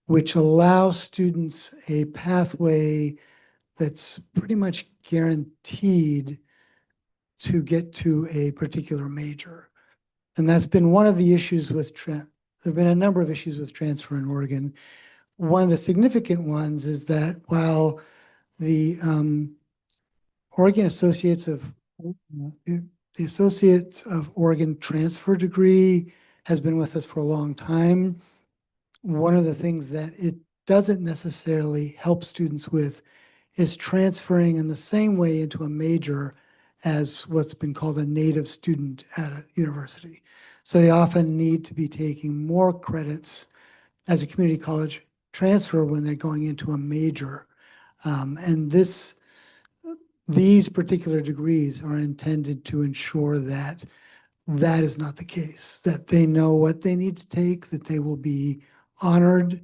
which allow students a pathway that's pretty much guaranteed to get to a particular major. And that's been one of the issues with, there have been a number of issues with transfer in Oregon. One of the significant ones is that while the Oregon Associates of Oregon transfer degree has been with us for a long time, one of the things that it doesn't necessarily help students with is transferring in the same way into a major as what's been called a native student at a university. So they often need to be taking more credits as a community college transfer when they're going into a major. And these particular degrees are intended to ensure that that is not the case, that they know what they need to take, that they will be honored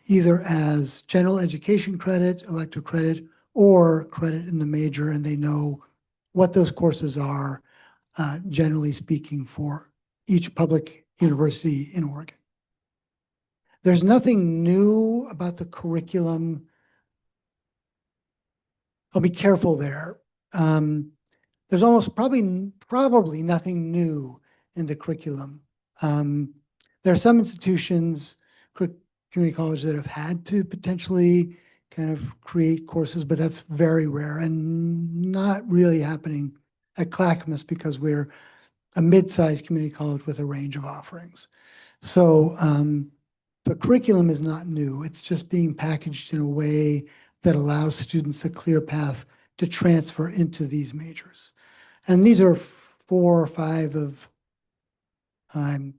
either as general education credit, elective credit, or credit in the major, and they know what those courses are, generally speaking, for each public university in Oregon. There's nothing new about the curriculum. I'll be careful there. There's almost probably nothing new in the curriculum. There are some institutions, community college, that have had to potentially kind of create courses, but that's very rare and not really happening at Clackamas because we're a mid-sized community college with a range of offerings. So the curriculum is not new. It's just being packaged in a way that allows students a clear path to transfer into these majors. And these are 4 or 5 of, I'm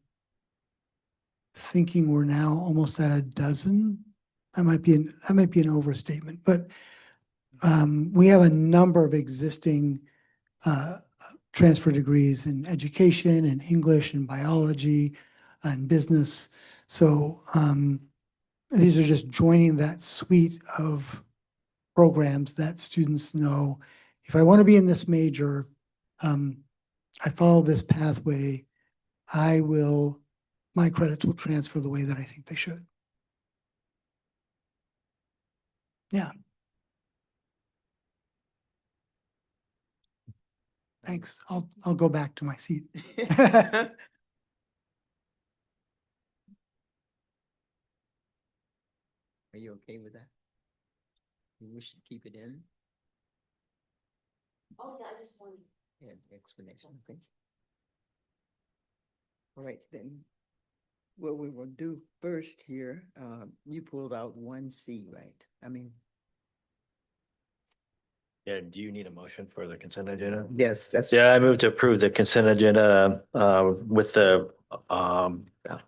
thinking we're now almost at a dozen. That might be an overstatement, but we have a number of existing transfer degrees in education and English and biology and business. So these are just joining that suite of programs that students know, if I want to be in this major, I follow this pathway, my credits will transfer the way that I think they should. Yeah. Thanks. I'll go back to my seat. Are you okay with that? You wish to keep it in? Oh, yeah, I just wanted. Yeah, explanation, okay. All right, then. what we will do first here, you pulled out 1C, right? I mean, Yeah, do you need a motion for the consent agenda? yes, that's. Yeah, I move to approve the consent agenda with the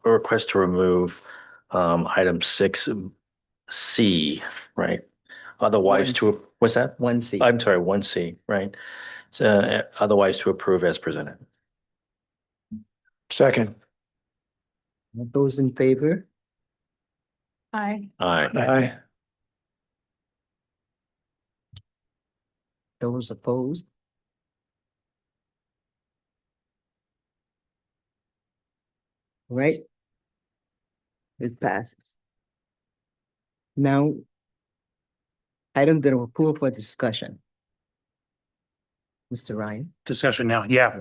request to remove item 6C, right? Otherwise to, what's that? 1C. I'm sorry, 1C, right? So otherwise to approve as presented. Second. Those in favor? Aye. Aye. Aye. Those opposed? Right? It passes. Now, item that will approve for discussion. Mr. Ryan? Discussion now, yeah.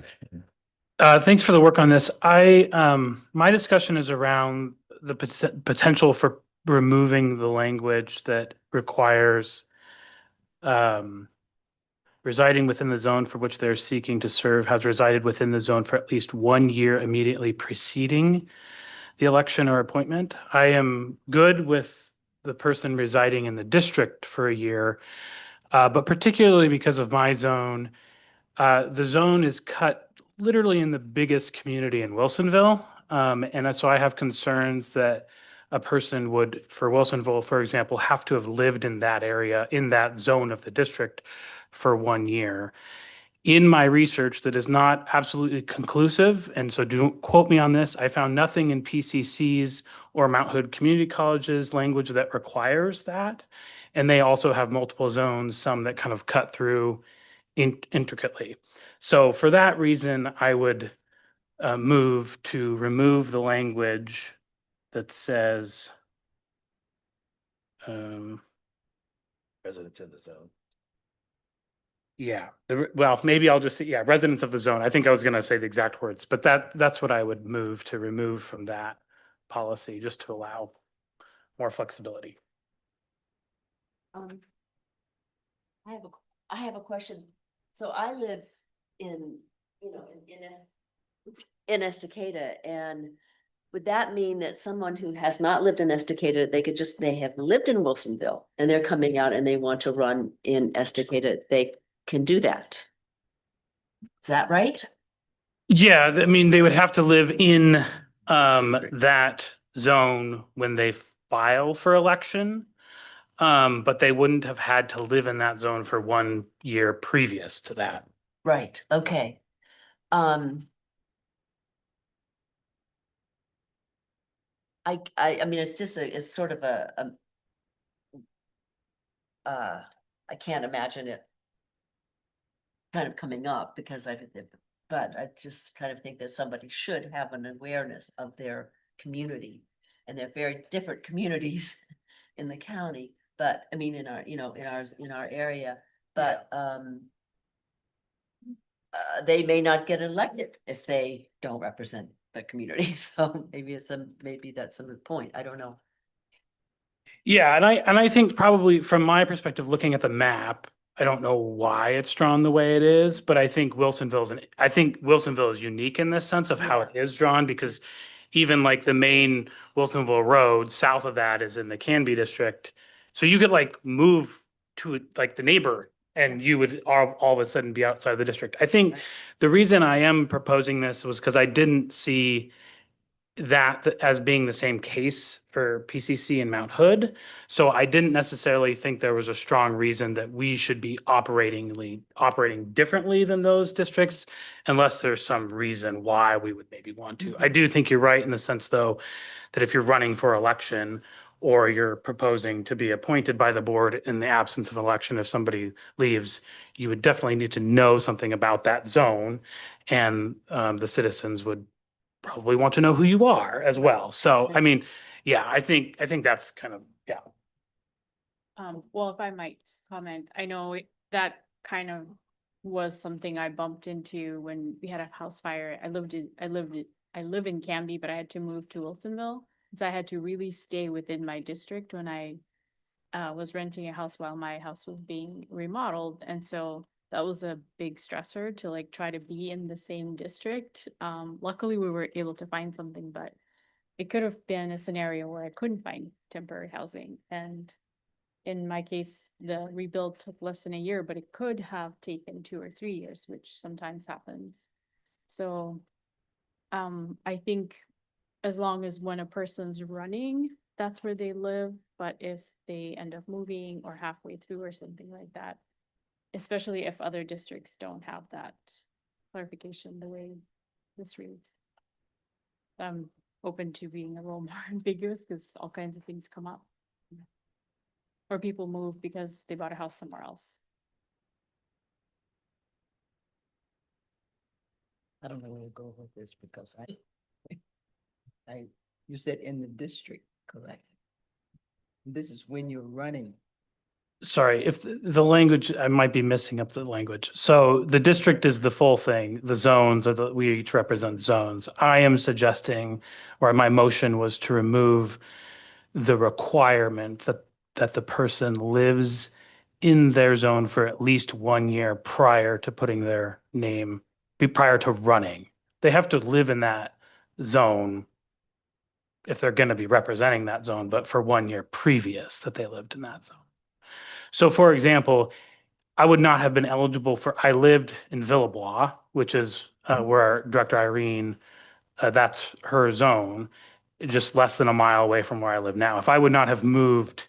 Thanks for the work on this. My discussion is around the potential for removing the language that requires residing within the zone for which they're seeking to serve has resided within the zone for at least 1 year immediately preceding the election or appointment. I am good with the person residing in the district for a year, but particularly because of my zone, the zone is cut literally in the biggest community in Wilsonville. And so I have concerns that a person would, for Wilsonville, for example, have to have lived in that area, in that zone of the district for 1 year. In my research that is not absolutely conclusive, and so don't quote me on this, I found nothing in PCC's or Mount Hood Community College's language that requires that. And they also have multiple zones, some that kind of cut through intricately. So for that reason, I would move to remove the language that says Residents in the zone. yeah, well, maybe I'll just say, yeah, residents of the zone. I think I was going to say the exact words, but that's what I would move to remove from that policy, just to allow more flexibility. Um, I have a question. So I live in, in Estacada, and would that mean that someone who has not lived in Estacada, they have lived in Wilsonville and they're coming out and they want to run in Estacada, they can do that? Is that right? Yeah, I mean, they would have to live in that zone when they file for election. But they wouldn't have had to live in that zone for 1 year previous to that. Right, okay. I mean, it's just it's sort of I can't imagine it kind of coming up because but I just kind of think that somebody should have an awareness of their community. And they're very different communities in the county, but I mean, in our, in our area, but they may not get elected if they don't represent the community. So maybe that's a moot point. I don't know. Yeah, and I think probably from my perspective, looking at the map, I don't know why it's drawn the way it is, but I think Wilsonville is unique in this sense of how it is drawn, because even like the main Wilsonville Road, south of that is in the Canby district. So you could like move to like the neighbor and you would all of a sudden be outside of the district. I think the reason I am proposing this was because I didn't see that as being the same case for PCC and Mount Hood. So I didn't necessarily think there was a strong reason that we should be operating differently than those districts, unless there's some reason why we would maybe want to. I do think you're right in the sense, though, that if you're running for election or you're proposing to be appointed by the board in the absence of election, if somebody leaves, you would definitely need to know something about that zone, and the citizens would probably want to know who you are as well. So, I mean, yeah, I think that's kind of, yeah. Well, if I might comment, I know that kind of was something I bumped into when we had a house fire. I live in Canby, but I had to move to Wilsonville. So I had to really stay within my district when I was renting a house while my house was being remodeled. And so that was a big stressor to like try to be in the same district. Luckily we were able to find something, but it could have been a scenario where I couldn't find temporary housing, and in my case, the rebuild took less than a year, but it could have taken 2 or 3 years, which sometimes happens. So, I think as long as when a person's running, that's where they live, but if they end up moving or halfway through or something like that, especially if other districts don't have that clarification the way this reads. I'm open to being a little more ambiguous because all kinds of things come up. Or people move because they bought a house somewhere else. I don't know where to go with this because you said in the district, correct? This is when you're running. Sorry, if the language, I might be missing up the language. So the district is the full thing, the zones are we each represent zones. I am suggesting, or my motion was to remove the requirement that the person lives in their zone for at least 1 year prior to putting their name, prior to running. They have to live in that zone if they're going to be representing that zone, but for 1 year previous that they lived in that zone. So for example, I would not have been eligible I lived in Villebois, which is where Director Irene, that's her zone, just less than a mile away from where I live now. If I would not have moved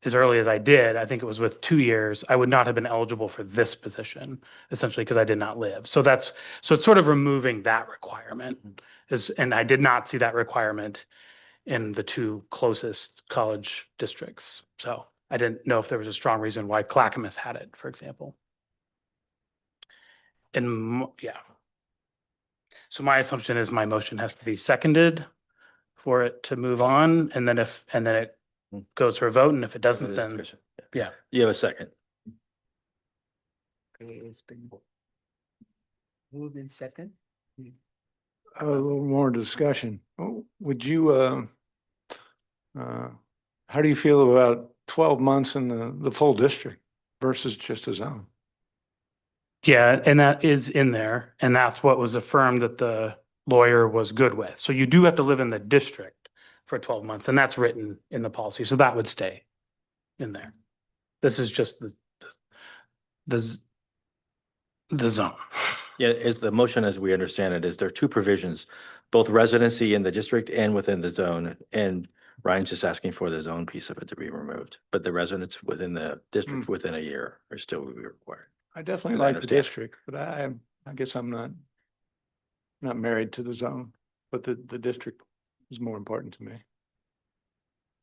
as early as I did, I think it was with 2 years, I would not have been eligible for this position, essentially because I did not live. So it's sort of removing that requirement. And I did not see that requirement in the 2 closest college districts. So I didn't know if there was a strong reason why Clackamas had it, for example. And yeah. So my assumption is my motion has to be seconded for it to move on. And then it goes for a vote. And if it doesn't, then yeah. You have a second. Okay, it's been moved in second. A little more discussion. Would you, how do you feel about 12 months in the full district versus just a zone? Yeah, and that is in there, and that's what was affirmed that the lawyer was good with. So you do have to live in the district for 12 months, and that's written in the policy, so that would stay in there. This is just the zone. Yeah, is the motion as we understand it, is there 2 provisions, both residency in the district and within the zone. And Ryan's just asking for the zone piece of it to be removed, but the residents within the district within a year are still required. I definitely As I like the understand it. district, but I guess I'm not married to the zone, but the district is more important to me.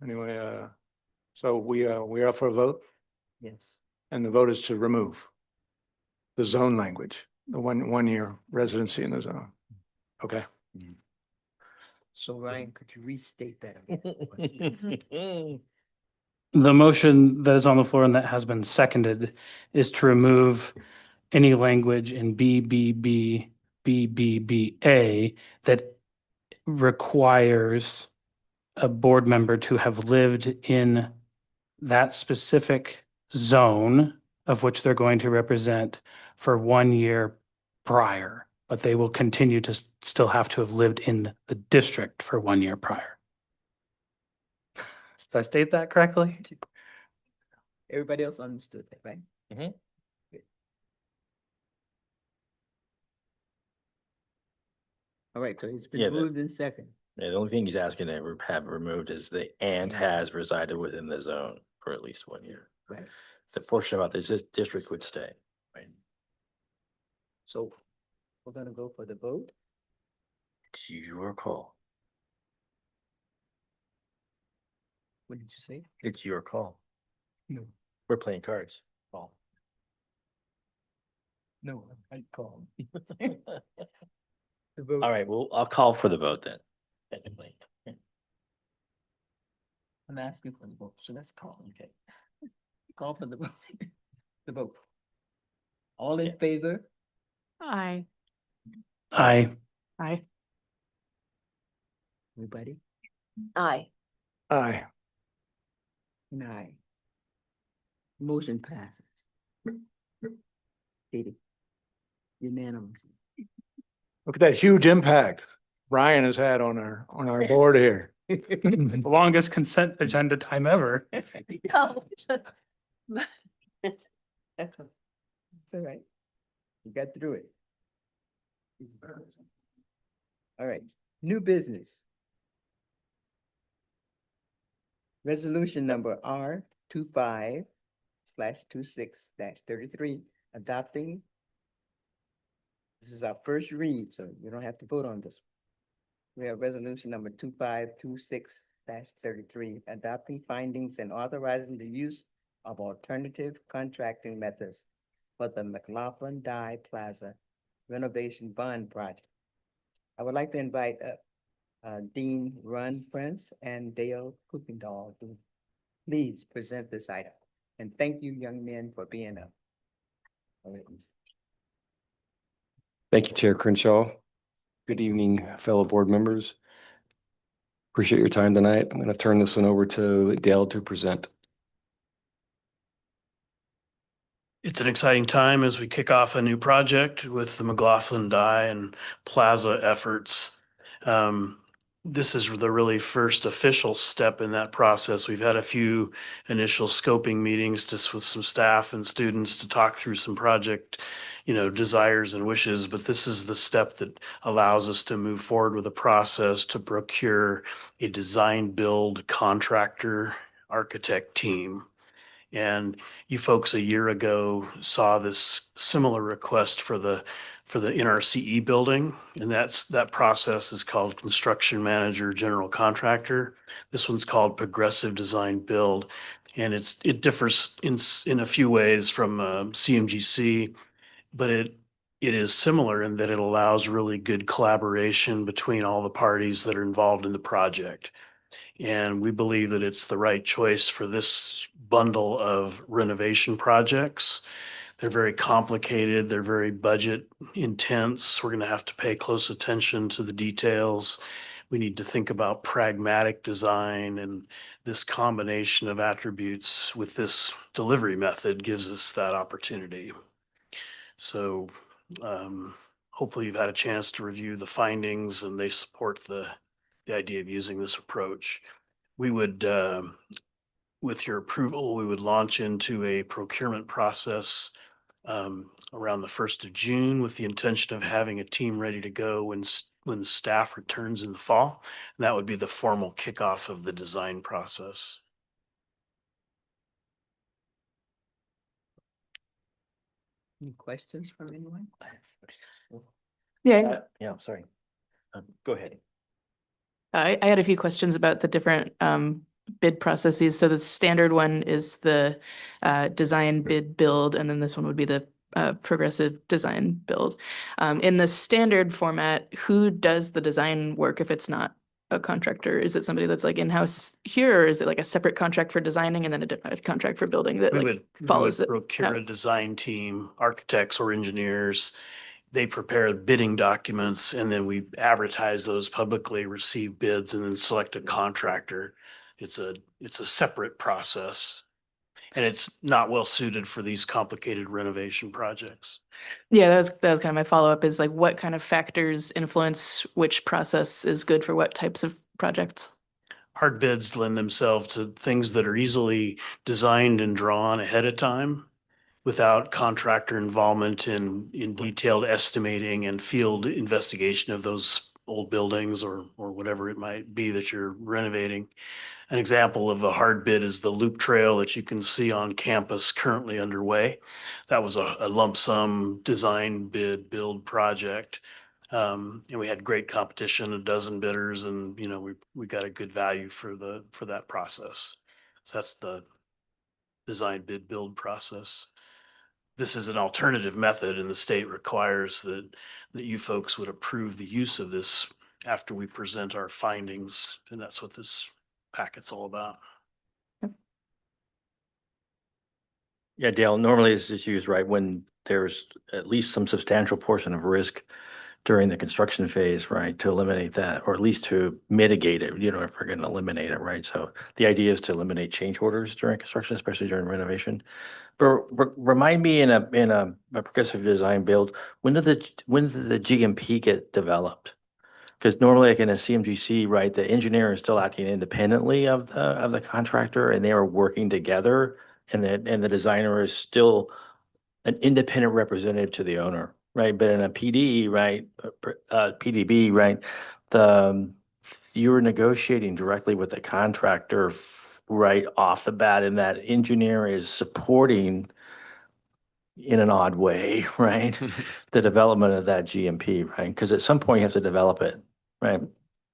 Anyway, so we're up for a vote, Yes. and the vote is to remove the zone language, the one year residency in the zone. Okay. So Ryan, could you restate that? The motion that is on the floor and that has been seconded is to remove any language in BBBA that requires a board member to have lived in that specific zone of which they're going to represent for 1 year prior, but they will continue to still have to have lived in the district for 1 year prior. Did I state that correctly? Everybody else understood that, right? Mhm. Good. All right, so it's Yeah, been moved in second. Yeah, the only thing he's asking to have removed is the and has resided within the zone for at least 1 year. Right. The portion about the district would stay. Right. So we're gonna go for the vote. It's your call. What did you say? It's your call. No. We're playing cards, Paul. No, I call. The vote. All right, well, I'll call for the vote then. Technically. I'm asking for the vote, so let's call. Okay. Call for the vote. The vote. All in favor? Aye. Aye. Aye. Everybody? Aye. Aye. And aye. Motion passes. Katie. Unanimous. Look at that huge impact. Brian has had on our board here. The longest consent agenda time ever. No. It's all right. You got through it. All right, new business. Resolution number R 25/26-33, adopting. This is our first read, so you don't have to vote on this. We have resolution number 2526-33, adopting findings and authorizing the use of alternative contracting methods for the McLaughlin Dye Plaza renovation bond project. I would like to invite Dean Run Prince and Dale Kuykendall to please present this item. And thank you, young men, for being up. All right. Thank you, Chair Crenshaw. Good evening, fellow board members. Appreciate your time tonight. I'm going to turn this one over to Dale to present. It's an exciting time as we kick off a new project with the McLaughlin Dye and Plaza efforts. This is the really first official step in that process. We've had a few initial scoping meetings just with some staff and students to talk through some project, desires and wishes, but this is the step that allows us to move forward with a process to procure a design build contractor architect team. And you folks a year ago saw this similar request for the NRCE building, and that process is called construction manager general contractor. This one's called progressive design build, and it differs in a few ways from CMGC, but it is similar in that it allows really good collaboration between all the parties that are involved in the project. And we believe that it's the right choice for this bundle of renovation projects. They're very complicated. They're very budget intense. We're going to have to pay close attention to the details. We need to think about pragmatic design, and this combination of attributes with this delivery method gives us that opportunity. So hopefully you've had a chance to review the findings and they support the idea of using this approach. We would, with your approval, we would launch into a procurement process around the 1st of June with the intention of having a team ready to go when the staff returns in the fall. And that would be the formal kickoff of the design process. Any questions from anyone? Yeah, Yeah, sorry. Go ahead. I had a few questions about the different bid processes. So the standard one is the design bid build, and then this one would be the progressive design build. In the standard format, who does the design work if it's not a contractor? Is it somebody that's like in-house here, or is it like a separate contract for designing and then a contract for building that follows it? Procure a design team, architects or engineers. They prepare bidding documents, and then we advertise those publicly, receive bids, and then select a contractor. It's a separate process, and it's not well suited for these complicated renovation projects. Yeah, that was kind of my follow-up, is like what kind of factors influence which process is good for what types of projects? Hard bids lend themselves to things that are easily designed and drawn ahead of time, without contractor involvement in detailed estimating and field investigation of those old buildings or whatever it might be that you're renovating. An example of a hard bid is the loop trail that you can see on campus currently underway. That was a lump sum design bid build project. And we had great competition, a dozen bidders, and we got a good value for that process. So that's the design bid build process. This is an alternative method, and the state requires that you folks would approve the use of this after we present our findings, and that's what this packet's all about. Yeah, Dale, normally this is used right when there's at least some substantial portion of risk during the construction phase, right, to eliminate that, or at least to mitigate it, if we're going to eliminate it, right? So the idea is to eliminate change orders during construction, especially during renovation. But remind me, in a progressive design build, when did the GMP get developed? Because normally like in a CMGC, right, the engineer is still acting independently of the contractor and they are working together. And the designer is still an independent representative to the owner, right? But in a PD, right, PDB, right, you're negotiating directly with the contractor right off the bat, and that engineer is supporting in an odd way, right? The development of that GMP, right? Because at some point you have to develop it, right?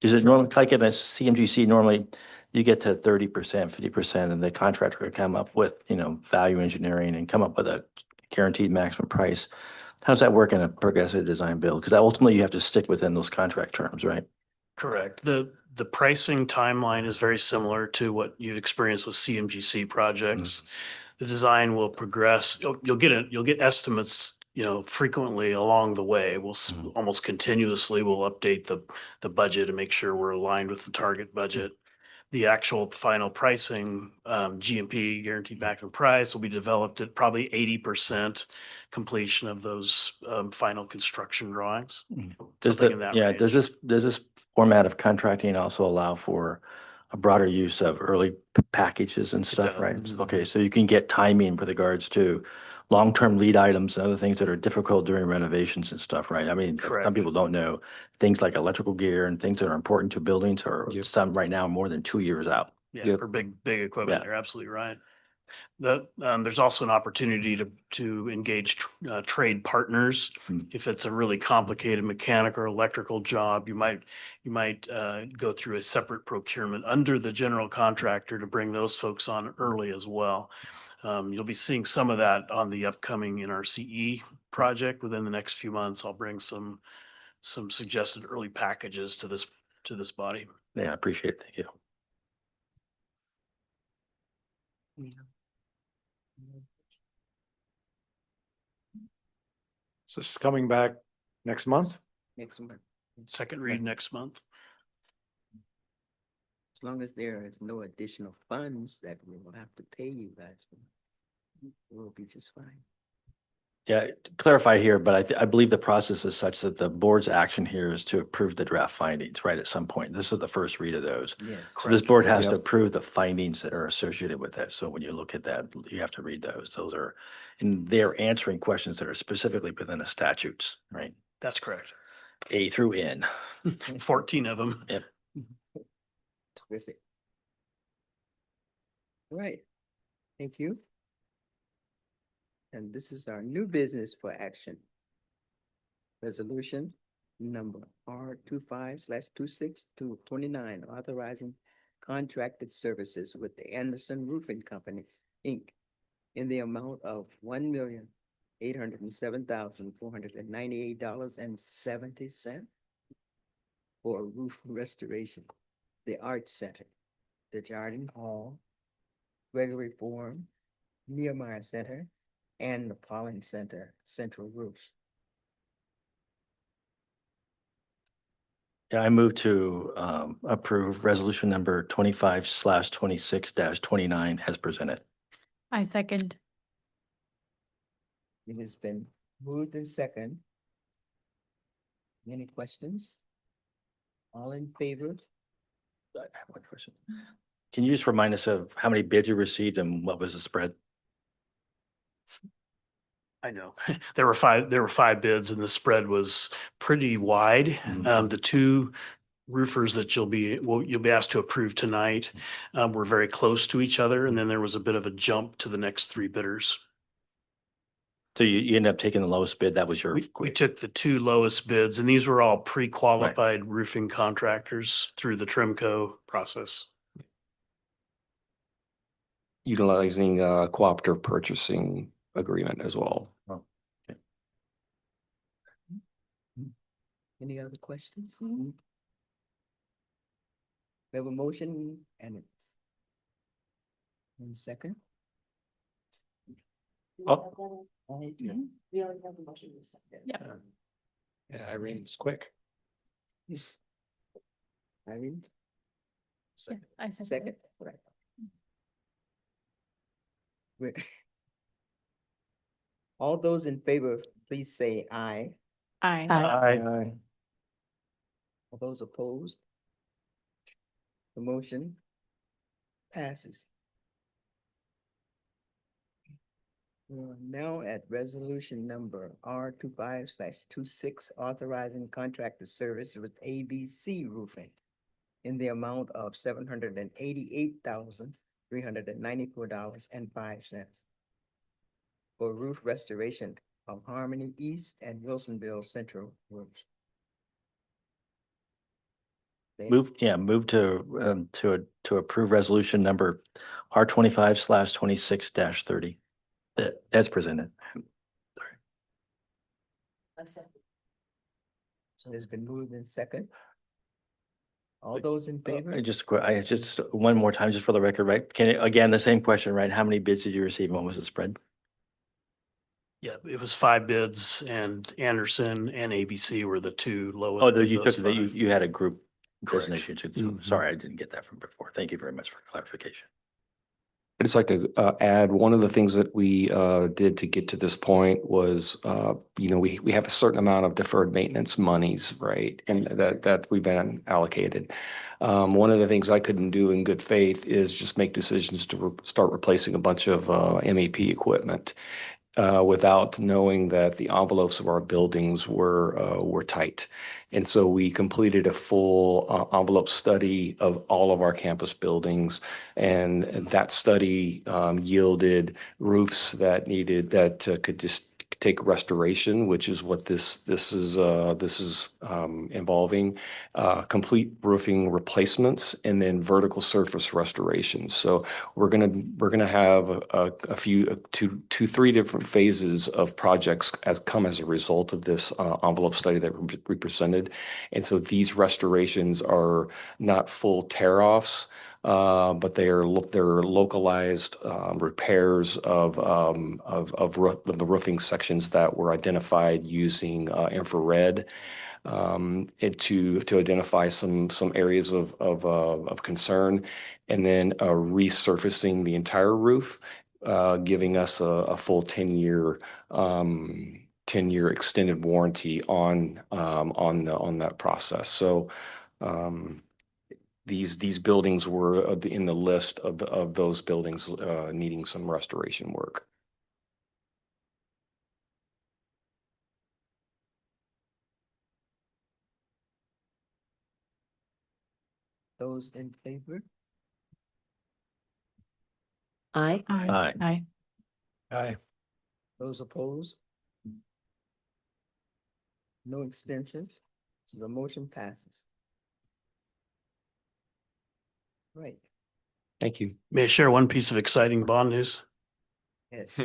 Is it normally, like in a CMGC, normally you get to 30%, 50%, and the contractor could come up with, value engineering and come up with a guaranteed maximum price. How does that work in a progressive design build? Because ultimately you have to stick within those contract terms, right? Correct. The pricing timeline is very similar to what you've experienced with CMGC projects. The design will progress. You'll get estimates, frequently along the way. We'll almost continuously we'll update the budget and make sure we're aligned with the target budget. The actual final pricing, GMP, guaranteed maximum price, will be developed at probably 80% completion of those final construction drawings. Something in that range. Does this format of contracting also allow for a broader use of early packages and stuff, right? does. Okay, so you can get timing with regards to long-term lead items and other things that are difficult during renovations and stuff, right? I mean, some Correct. people don't know things like electrical gear and things that are important to buildings are Yep. some right now more than 2 years out. Yeah, Yep. for big equipment, Yeah. you're absolutely right. There's also an opportunity to engage trade partners. If it's a really complicated mechanical or electrical job, you might go through a separate procurement under the general contractor to bring those folks on early as well. You'll be seeing some of that on the upcoming NRCE project within the next few months. I'll bring some suggested early packages to this body. Yeah, I appreciate it. Thank you. So this is coming back next month? Next one. Second read next month. As long as there is no additional funds that we will have to pay you guys, we'll be just fine. Yeah, to clarify here, but I believe the process is such that the board's action here is to approve the draft findings, right, at some point. This is the first read of those. Yes. So this board has to Yep. approve the findings that are associated with that. So when you look at that, you have to read those. Those are, and they're answering questions that are specifically within the statutes, right? That's correct. A through N. 14 of them. Yep. Terrific. All right, thank you. And this is our new business for action. Resolution number R25/26/29, authorizing contracted services with the Anderson Roofing Company, Inc. in the amount of $1,807,498.70 for roof restoration, the Art Center, the Jardine Hall, Gregory Forum, Nehemiah Center, and the Pollen Center Central Roofs. Yeah, I move to approve resolution number 25/26-29 as presented. I second. It has been moved in second. Any questions? All in favor? I have one question. Can you just remind us of how many bids you received and what was the spread? I know. There were five bids and the spread was pretty wide. The two roofers that you'll be asked to approve tonight were very close to each other. And then there was a bit of a jump to the next three bidders. So you ended up taking the lowest bid. That was your. We took the two lowest bids and these were all pre-qualified roofing contractors through the Trimco process. Utilizing a cooperative purchasing agreement as well. Oh, okay. Any other questions? We have a motion and it's 1 second. Oh. We already have the motion. Yeah. Yeah, Irene's quick. Irene? I Second, right. All those in favor, please say aye. Aye. Aye. All those opposed? The motion passes. We are now at resolution number R 25/26, authorizing contracted service with ABC Roofing in the amount of $788,394.05 for roof restoration of Harmony East and Wilsonville Central roofs. Move to approve resolution number R 25/26-30 as presented. So it's been moved in second. All those in favor? I just, one more time, just for the record, right? Again, the same question, right? How many bids did you receive? and What was the spread? Yeah, it was 5 bids and Anderson and ABC were the 2 lowest. Oh, of you those took, that 5. you had a group Correct. designation too. So Mhm. sorry, I didn't get that from before. Thank you very much for clarification. I'd just like to add, one of the things that we did to get to this point was, we have a certain amount of deferred maintenance monies, right? And that we've been allocated. One of the things I couldn't do in good faith is just make decisions to start replacing a bunch of MEP equipment without knowing that the envelopes of our buildings were tight. And so we completed a full envelope study of all of our campus buildings. And that study yielded roofs that could just take restoration, which is what this is involving, complete roofing replacements and then vertical surface restoration. So we're gonna have a few 3 different phases of projects come as a result of this envelope study that we presented. And so these restorations are not full tear-offs, but they're localized repairs of the roofing sections that were identified using infrared, and to identify some areas of concern, and then resurfacing the entire roof, giving us a full 10-year extended warranty on that process. So these buildings were in the list of those buildings needing some restoration work. Those in favor? Aye. Aye. Aye. Aye. Those opposed? No extensions, so the motion passes. Right, Thank you. May I share one piece of exciting bond news? yes.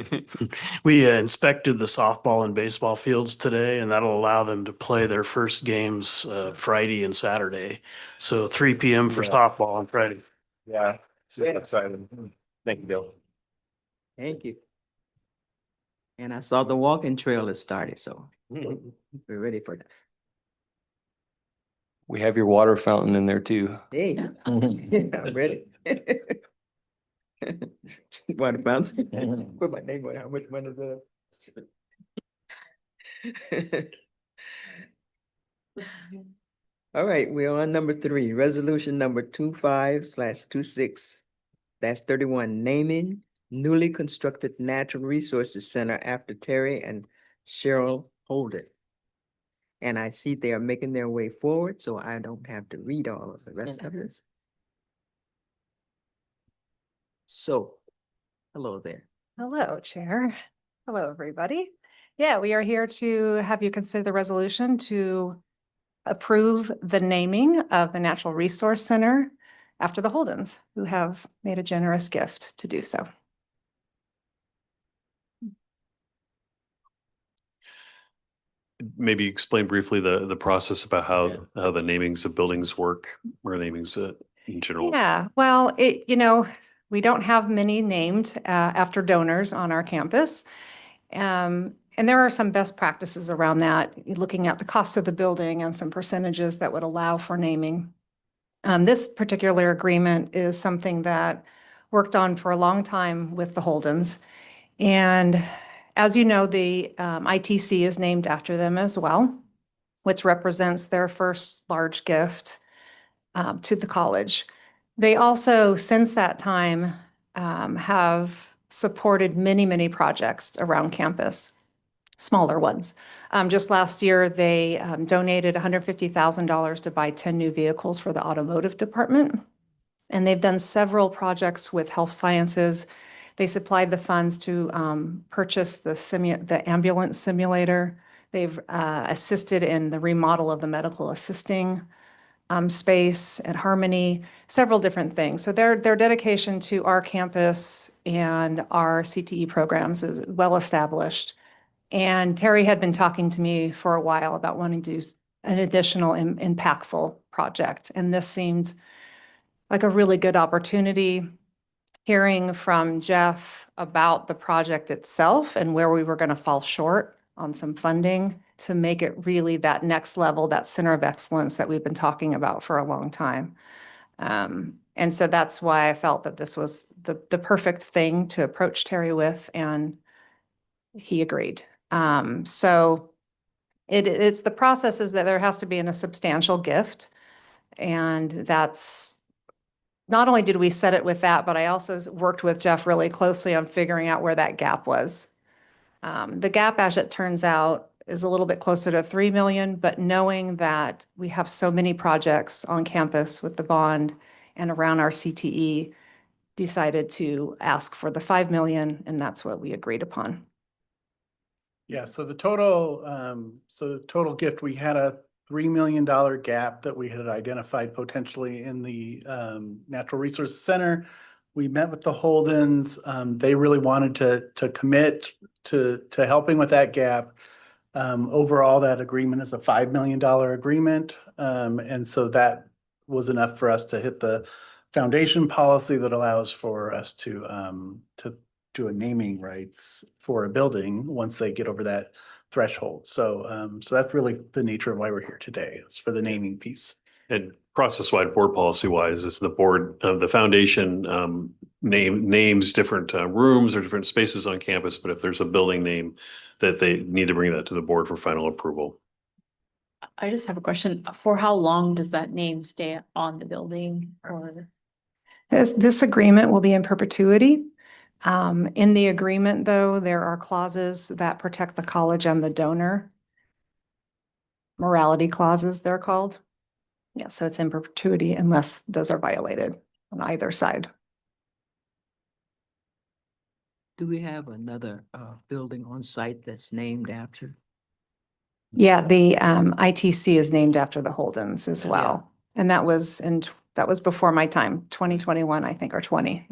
We inspected the softball and baseball fields today, and that'll allow them to play their first games Friday and Saturday. So 3 p.m. for Yeah. softball on Friday. Yeah, super excited. Thank you, Bill. Thank you. And I saw the walking trail has started, so we're ready for that. We have your water fountain in there too. Hey, I'm ready. Water fountain. Put my name on it. How much money is that? All right, we're on number 3, resolution number 25/26-31, naming newly constructed Natural Resources Center after Terry and Cheryl Holden. And I see they are making their way forward, so I don't have to read all of the rest of this. So, hello there. Hello, Chair. Hello, everybody. Yeah, we are here to have you consider the resolution to approve the naming of the Natural Resource Center after the Holdens, who have made a generous gift to do so. Maybe explain briefly the process about how the namings of buildings work, or namings in general. Yeah, well, we don't have many named after donors on our campus. And there are some best practices around that, looking at the cost of the building and some percentages that would allow for naming. This particular agreement is something that worked on for a long time with the Holdens. And as you know, the ITC is named after them as well. which represents their first large gift to the college. They also, since that time, have supported many, many projects around campus, smaller ones. Just last year, they donated $150,000 to buy 10 new vehicles for the automotive department. And they've done several projects with health sciences. They supplied the funds to purchase the ambulance simulator. They've assisted in the remodel of the medical assisting space at Harmony, several different things. So their dedication to our campus and our CTE programs is well established. And Terry had been talking to me for a while about wanting to do an additional impactful project. And this seemed like a really good opportunity. Hearing from Jeff about the project itself and where we were going to fall short on some funding to make it really that next level, that center of excellence that we've been talking about for a long time. And so that's why I felt that this was the perfect thing to approach Terry with, and he agreed. So it's the process is that there has to be a substantial gift, and that's not only did we set it with that, but I also worked with Jeff really closely on figuring out where that gap was. The gap, as it turns out, is a little bit closer to 3 million, but knowing that we have so many projects on campus with the bond and around our CTE, decided to ask for the 5 million, and that's what we agreed upon. Yeah, so the total gift, we had a $3 million gap that we had identified potentially in the Natural Resources Center. We met with the Holdens. They really wanted to commit to helping with that gap. Overall, that agreement is a $5 million agreement. And so that was enough for us to hit the foundation policy that allows for us to do a naming rights for a building once they get over that threshold. So that's really the nature of why we're here today. It's for the naming piece. And process-wide, board policy-wise, is the board of the foundation names different rooms or different spaces on campus, but if there's a building name, that they need to bring that to the board for final approval. I just have a question. For how long does that name stay on the building or? This agreement will be in perpetuity. In the agreement, though, there are clauses that protect the college and the donor. Morality clauses, they're called. Yeah, so it's in perpetuity unless those are violated on either side. Do we have another building on site that's named after? Yeah, the ITC is named after the Holdens as well. And that was before my time, 2021, I think, or 2020.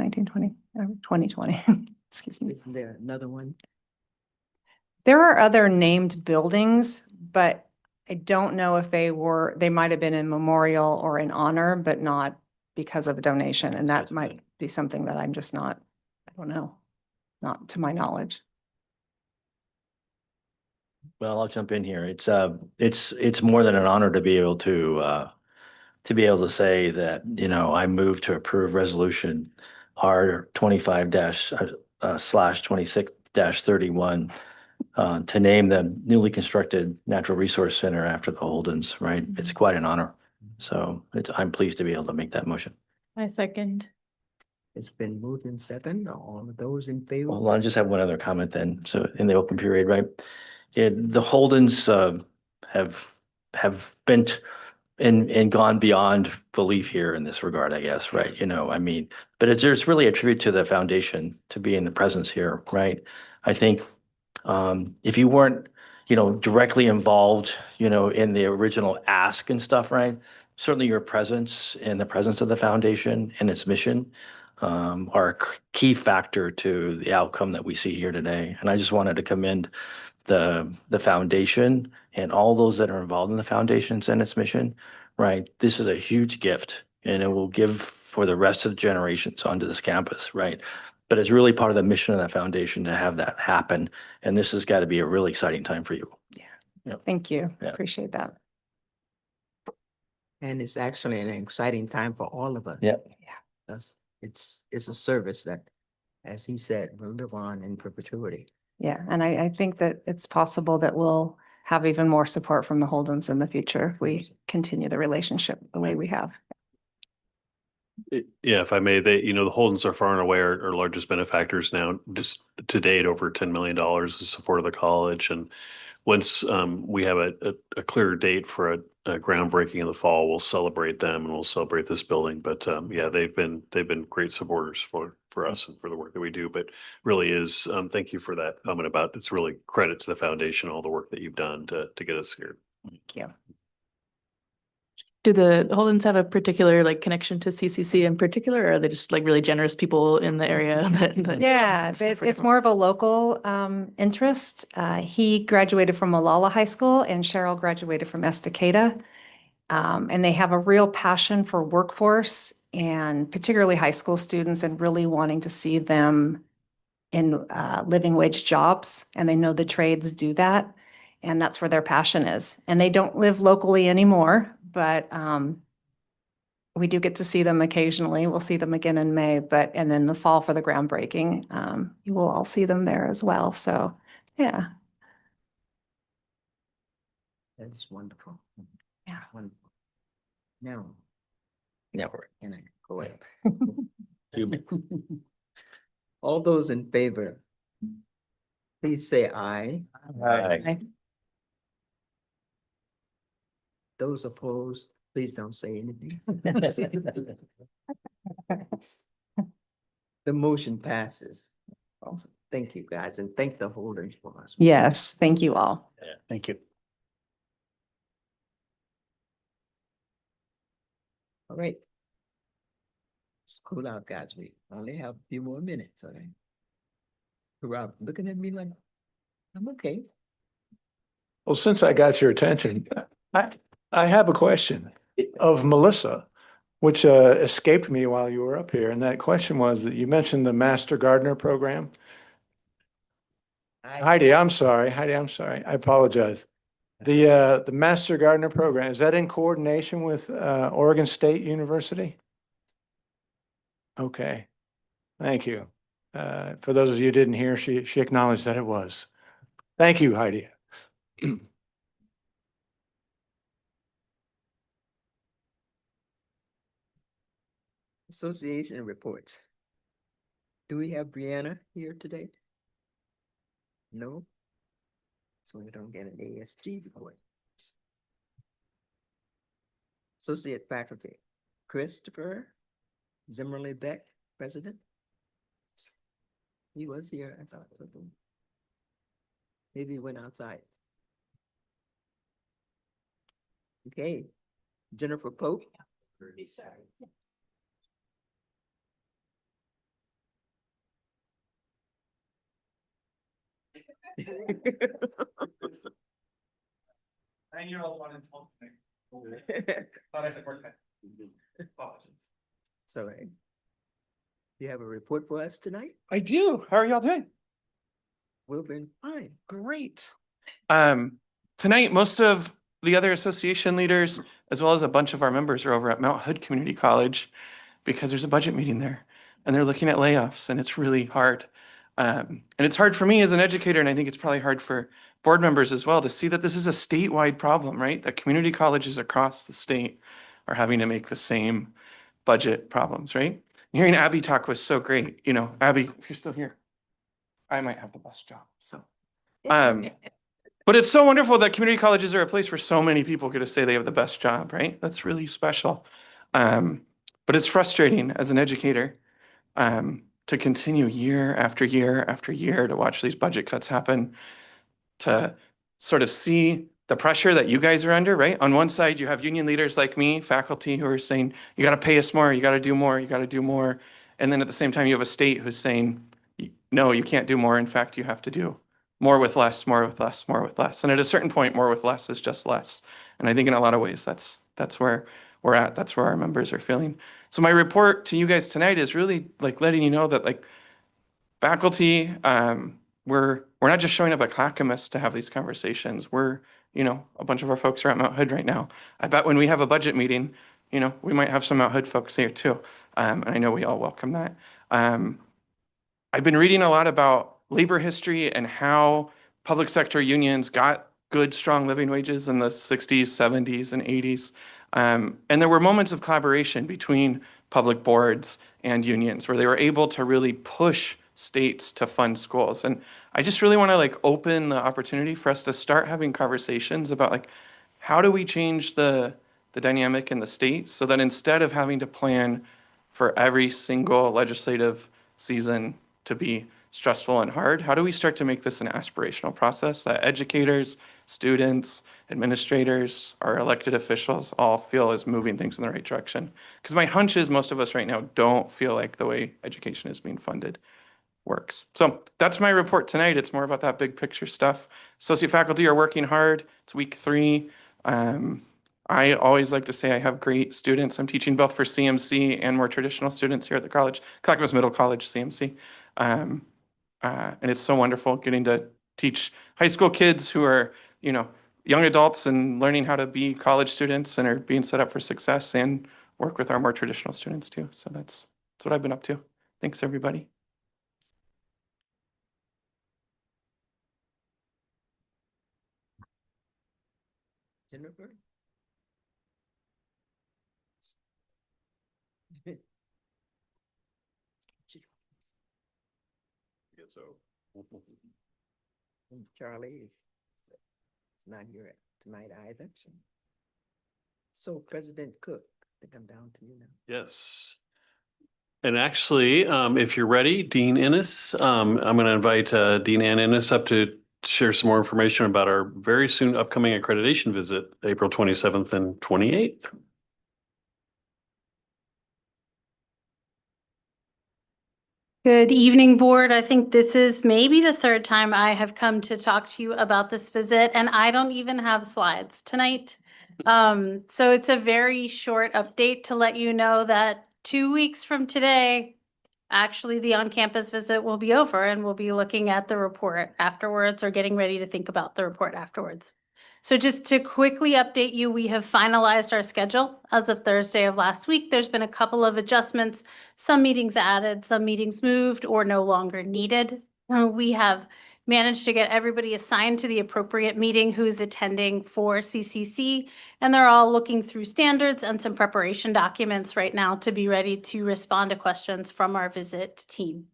Excuse me. Isn't there another one? There are other named buildings, but I don't know if they might have been in memorial or in honor, but not because of a donation. And that might be something that I'm just not, I don't know, not to my knowledge. Well, I'll jump in here. It's more than an honor to be able to say that, I move to approve resolution R25/26-31 to name the newly constructed Natural Resource Center after the Holdens, right? It's quite an honor. So I'm pleased to be able to make that motion. I second. It's been moved in second. All of those in favor? Well, I just have one other comment then. So in the open period, right? The Holdens have been and gone beyond belief here in this regard, I guess, right? But it's really a tribute to the foundation to be in the presence here, right? I think if you weren't, directly involved, in the original ask and stuff, right? Certainly your presence and the presence of the foundation and its mission are a key factor to the outcome that we see here today. And I just wanted to commend the foundation and all those that are involved in the foundations and its mission, right? This is a huge gift, and it will give for the rest of the generations onto this campus, right? But it's really part of the mission of that foundation to have that happen. And this has got to be a really exciting time for you. Yeah. Thank you. Yeah. Appreciate that. And it's actually an exciting time for all of us. Yep. Yeah. It's a service that, as he said, will live on in perpetuity. Yeah, and I think that it's possible that we'll have even more support from the Holdens in the future if we continue the relationship the way we have. Yeah, if I may, the Holdens are far and away our largest benefactors now, just to date, over $10 million in support of the college. And once we have a clearer date for a groundbreaking in the fall, we'll celebrate them and we'll celebrate this building. But yeah, they've been great supporters for us and for the work that we do. But really is, thank you for that comment about, it's really credit to the foundation, all the work that you've done to get us here. Thank you. Do the Holdens have a particular like connection to CCC in particular, or are they just like really generous people in the area? Yeah, it's more of a local interest. He graduated from Malala High School and Cheryl graduated from Estacada. And they have a real passion for workforce and particularly high school students and really wanting to see them in living wage jobs. And they know the trades do that. And that's where their passion is. And they don't live locally anymore, but we do get to see them occasionally. We'll see them again in May, and then the fall for the groundbreaking, you will all see them there as well. So, yeah. That is wonderful. Yeah. Wonderful. Now, Network. can I go ahead? All those in favor, please say aye. Aye. Those opposed, please don't say anything. The motion passes. Awesome. Thank you, guys, and thank the Holdens for us. Yes, thank you all. Yeah, thank you. All right. School out, guys. We only have a few more minutes, all right? Rob, looking at me like, I'm okay. Well, since I got your attention, I have a question of Melissa, which escaped me while you were up here. And that question was that you mentioned the Master Gardener program. Heidi, I'm sorry. I apologize. The Master Gardener program, is that in coordination with Oregon State University? Okay, thank you. For those of you who didn't hear, she acknowledged that it was. Thank you, Heidi. Association reports. Do we have Brianna here today? No? So we don't get an ASG report. Associate faculty, Christopher Zimmerly Beck, president. He was here, I thought. Maybe he went outside. Okay, Jennifer Pope. Sorry. You have a report for us tonight? I do. How are y'all doing? We've been fine. Great. Tonight, most of the other association leaders, as well as a bunch of our members, are over at Mount Hood Community College because there's a budget meeting there and they're looking at layoffs and it's really hard. And it's hard for me as an educator, and I think it's probably hard for board members as well to see that this is a statewide problem, right? That community colleges across the state are having to make the same budget problems, right? Hearing Abby talk was so great. You know, Abby, if you're still here, I might have the best job. So, but it's so wonderful that community colleges are a place where so many people get to say they have the best job, right? That's really special. But it's frustrating as an educator to continue year after year after year to watch these budget cuts happen, to sort of see the pressure that you guys are under, right? On one side, you have union leaders like me, faculty who are saying, you got to pay us more, you got to do more, you got to do more. And then at the same time, you have a state who's saying, no, you can't do more. In fact, you have to do more with less, more with less, more with less. And at a certain point, more with less is just less. And I think in a lot of ways, that's where we're at. That's where our members are feeling. So my report to you guys tonight is really like letting you know that like faculty, we're not just showing up at Clackamas to have these conversations. We're, you know, a bunch of our folks are at Mount Hood right now. I bet when we have a budget meeting, you know, we might have some Mount Hood folks here too. And I know we all welcome that. I've been reading a lot about labor history and how public sector unions got good, strong living wages in the 60s, 70s, and 80s. And there were moments of collaboration between public boards and unions where they were able to really push states to fund schools. And I just really want to like open the opportunity for us to start having conversations about like, how do we change the dynamic in the state so that instead of having to plan for every single legislative season to be stressful and hard, how do we start to make this an aspirational process that educators, students, administrators, our elected officials all feel is moving things in the right direction? Because my hunch is most of us right now don't feel like the way education is being funded works. So that's my report tonight. It's more about that big picture stuff. Associate faculty are working hard. It's week 3. I always like to say I have great students. I'm teaching both for CMC and more traditional students here at the college, Clackamas Middle College CMC. And it's so wonderful getting to teach high school kids who are, you know, young adults and learning how to be college students and are being set up for success, and work with our more traditional students too. So that's what I've been up to. Thanks, everybody. Jennifer? Charlie is not here tonight either. So President Cook, I think I'm down to you now. Yes. And actually, if you're ready, Dean Ennis, I'm going to invite Dean Ann Ennis up to share some more information about our very soon upcoming accreditation visit, April 27th and 28th. Good evening, board. I think this is maybe the 3rd time I have come to talk to you about this visit, and I don't even have slides tonight. So it's a very short update to let you know that 2 weeks from today, actually the on-campus visit will be over, and we'll be looking at the report afterwards, or getting ready to think about the report afterwards. So just to quickly update you, we have finalized our schedule as of Thursday of last week. There's been a couple of adjustments, some meetings added, some meetings moved or no longer needed. We have managed to get everybody assigned to the appropriate meeting who's attending for CCC, and they're all looking through standards and some preparation documents right now to be ready to respond to questions from our visit team.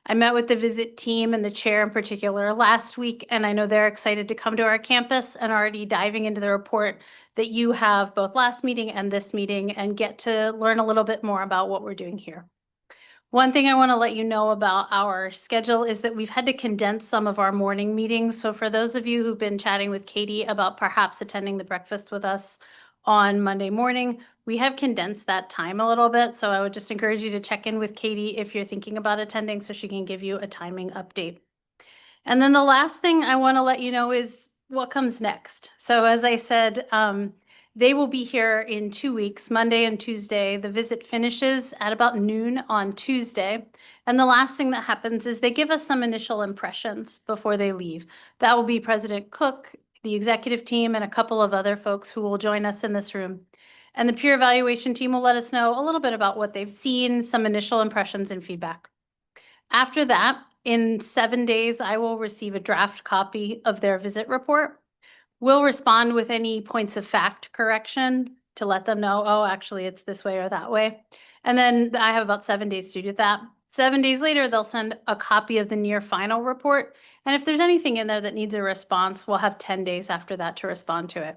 I met with the visit team and the chair in particular last week, and I know they're excited to come to our campus and already diving into the report that you have both last meeting and this meeting, and get to learn a little bit more about what we're doing here. One thing I want to let you know about our schedule is that we've had to condense some of our morning meetings. So for those of you who've been chatting with Katie about perhaps attending the breakfast with us on Monday morning, we have condensed that time a little bit. So I would just encourage you to check in with Katie if you're thinking about attending, so she can give you a timing update. And then the last thing I want to let you know is what comes next. So as I said, they will be here in 2 weeks, Monday and Tuesday. The visit finishes at about noon on Tuesday. And the last thing that happens is they give us some initial impressions before they leave. That will be President Cook, the executive team, and a couple of other folks who will join us in this room. And the peer evaluation team will let us know a little bit about what they've seen, some initial impressions and feedback. After that, in 7 days, I will receive a draft copy of their visit report. We'll respond with any points of fact correction to let them know, oh, actually, it's this way or that way. And then I have about 7 days to do that. 7 days later, they'll send a copy of the near final report. And if there's anything in there that needs a response, we'll have 10 days after that to respond to it.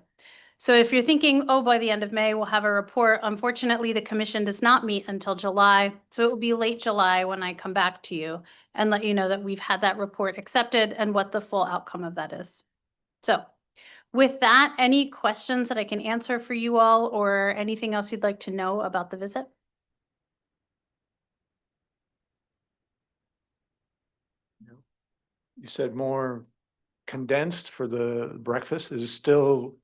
So if you're thinking, oh, by the end of May, we'll have a report, unfortunately, the commission does not meet until July. So it will be late July when I come back to you and let you know that we've had that report accepted and what the full outcome of that is. So with that, any questions that I can answer for you all, or anything else you'd like to know about the visit? No. You said more condensed for the breakfast. Is it still,